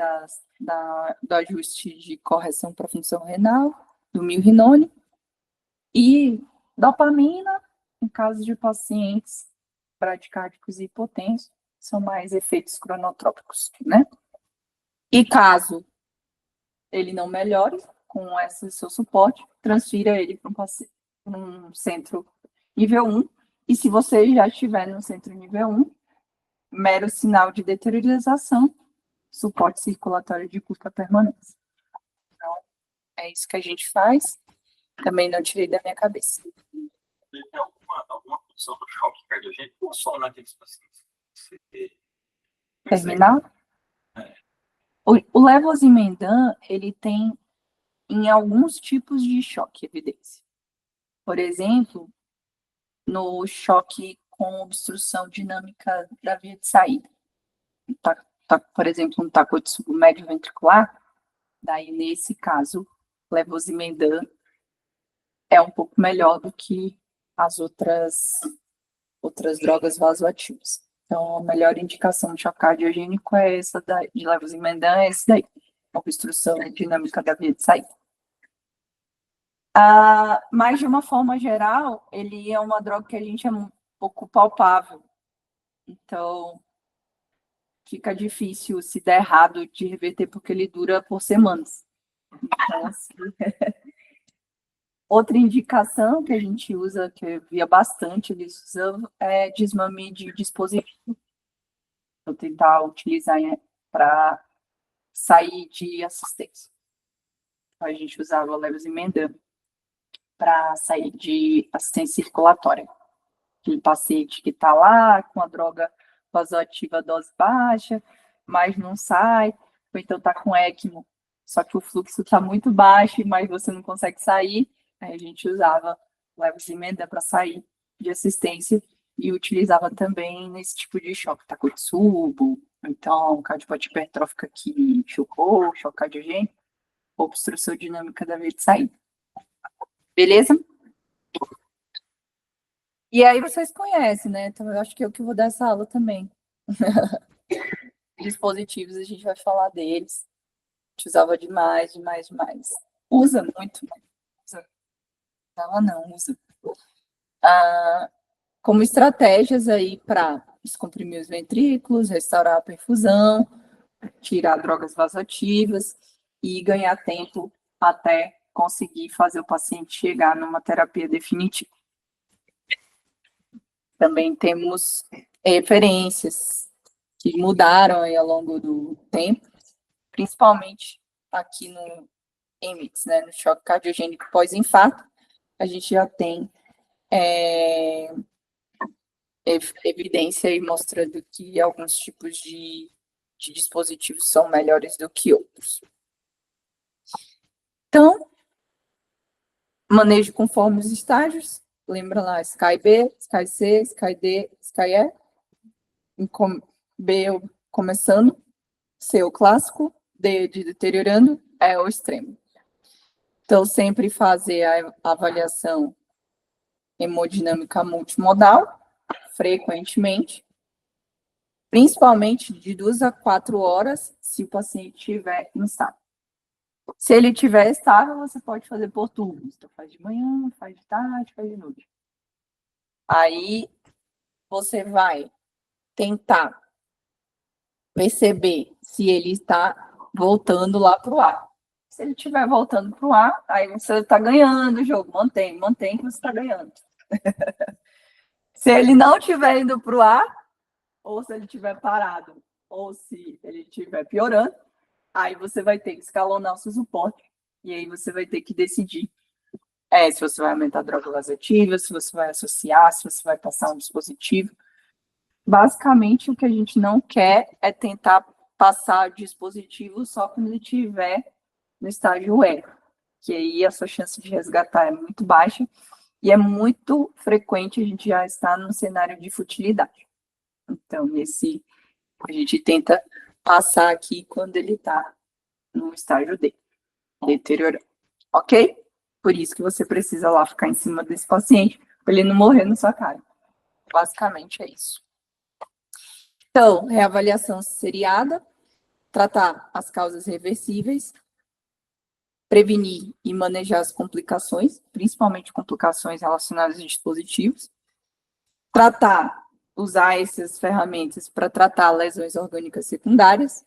do ajuste de correção para função renal, do milrinone. E dopamina, em caso de pacientes bradicárdicos e hipotensos, são mais efeitos cronotrópicos, né? E caso ele não melhore com esse seu suporte, transfira ele para um centro nível 1. E se você já estiver no centro nível 1, mero sinal de deteriorização, suporte circulatório de curta permanência. Então, é isso que a gente faz. Também não tirei da minha cabeça. Tem alguma função do choque cardiogênico ou só naqueles pacientes? Terminal? O levosimendan, ele tem em alguns tipos de choque evidência. Por exemplo, no choque com obstrução dinâmica da via de saída. Tá por exemplo, um Takotsubo médio ventricular, daí, nesse caso, levosimendan é um pouco melhor do que as outras drogas vasoativas. Então, a melhor indicação de choque cardiogênico é essa de levosimendan, é esse daí, obstrução dinâmica da via de saída. Mas, de uma forma geral, ele é uma droga que a gente é um pouco palpável. Então, fica difícil, se der errado, de reverter, porque ele dura por semanas. Então, assim, outra indicação que a gente usa, que eu via bastante eles usando, é desmame de dispositivo. Vou tentar utilizar para sair de assistência. Então, a gente usava levosimendan para sair de assistência circulatória. Aquele paciente que está lá com a droga vasoativa dose baixa, mas não sai, ou então está com ECMO, só que o fluxo está muito baixo, mas você não consegue sair. Aí a gente usava levosimendan para sair de assistência e utilizava também nesse tipo de choque, Takotsubo, então cardiopatia hipertrófica que chocou, choque cardiogênico, obstrução dinâmica da via de saída. Beleza? E aí vocês conhecem, né? Então eu acho que eu que vou dar essa aula também. Dispositivos, a gente vai falar deles. A gente usava demais. Usa muito, né? Usa. Como estratégias aí para descomprimir os ventrículos, restaurar a perfusão, tirar drogas vasoativas e ganhar tempo até conseguir fazer o paciente chegar numa terapia definitiva. Também temos referências que mudaram aí ao longo do tempo, principalmente aqui no EMITS, né, no choque cardiogênico pós-infarto, a gente já tem evidência aí mostrando que alguns tipos de dispositivos são melhores do que outros. Então, manejo conforme os estágios, lembra lá, SCAI-B, SCAI-C, SCAI-D, SCAI-E, B começando, C o clássico, D de deteriorando, E o extremo. Então, sempre fazer a avaliação hemodinâmica multimodal, frequentemente, principalmente de 2 a 4 horas, se o paciente estiver instável. Se ele estiver estável, você pode fazer por turnos. Então, faz de manhã, faz de tarde, faz de noite. Aí, você vai tentar perceber se ele está voltando lá para o ar. Se ele estiver voltando para o ar, aí você está ganhando o jogo. Mantém que você está ganhando. Se ele não estiver indo para o ar, ou se ele estiver parado, ou se ele estiver piorando, aí você vai ter que escalonar o seu suporte. E aí você vai ter que decidir se você vai aumentar a droga vasoativa, se você vai associar, se você vai passar um dispositivo. Basicamente, o que a gente não quer é tentar passar o dispositivo só quando ele estiver no estágio E, que aí a sua chance de resgatar é muito baixa e é muito frequente a gente já estar num cenário de futilidade. Então, a gente tenta passar aqui quando ele está no estágio D, deteriorando. Ok? Por isso que você precisa lá ficar em cima desse paciente, para ele não morrer na sua cara. Basicamente é isso. Então, reavaliação seriada, tratar as causas reversíveis, prevenir e manejar as complicações, principalmente complicações relacionadas a dispositivos, usar essas ferramentas para tratar lesões orgânicas secundárias.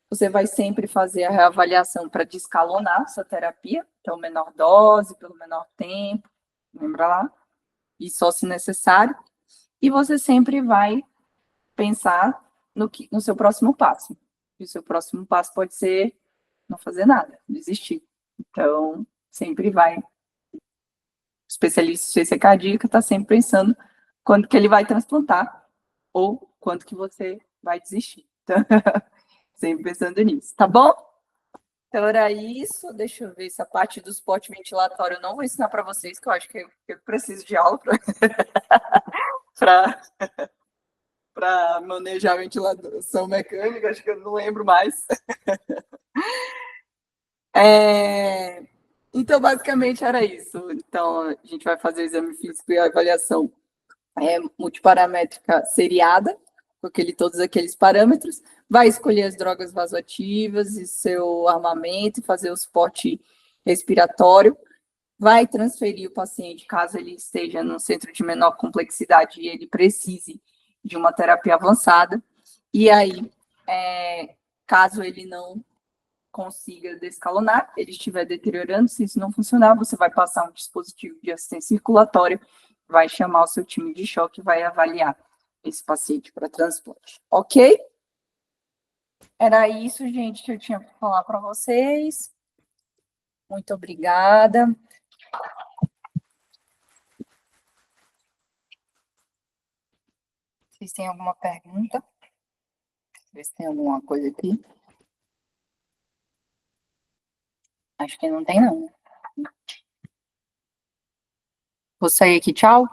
Você vai sempre fazer a reavaliação para descalonar sua terapia, então menor dose, pelo menor tempo, lembra lá? E só se necessário. E você sempre vai pensar no seu próximo passo. E o seu próximo passo pode ser não fazer nada, desistir. Então, sempre vai. O especialista em ciência cardíaca está sempre pensando quando que ele vai transplantar ou quando que você vai desistir. Então, sempre pensando nisso, tá bom? Então, era isso. Deixa eu ver essa parte do suporte ventilatório. Eu não vou ensinar para vocês, que eu acho que eu preciso de aula para para manejar a ventilação mecânica, acho que eu não lembro mais. Então, basicamente, era isso. Então, a gente vai fazer o exame físico e a avaliação multiparamétrica seriada, com todos aqueles parâmetros, vai escolher as drogas vasoativas e seu armamento, fazer o suporte respiratório, vai transferir o paciente, caso ele esteja no centro de menor complexidade e ele precise de uma terapia avançada, e aí, caso ele não consiga descalonar, ele estiver deteriorando, se isso não funcionar, você vai passar um dispositivo de assistência circulatória, vai chamar o seu time de choque e vai avaliar esse paciente para transplante, ok? Era isso, gente, que eu tinha para falar para vocês. Muito obrigada. Vocês têm alguma pergunta? Ver se tem alguma coisa aqui. Acho que não tem, não. Vou sair aqui, tchau.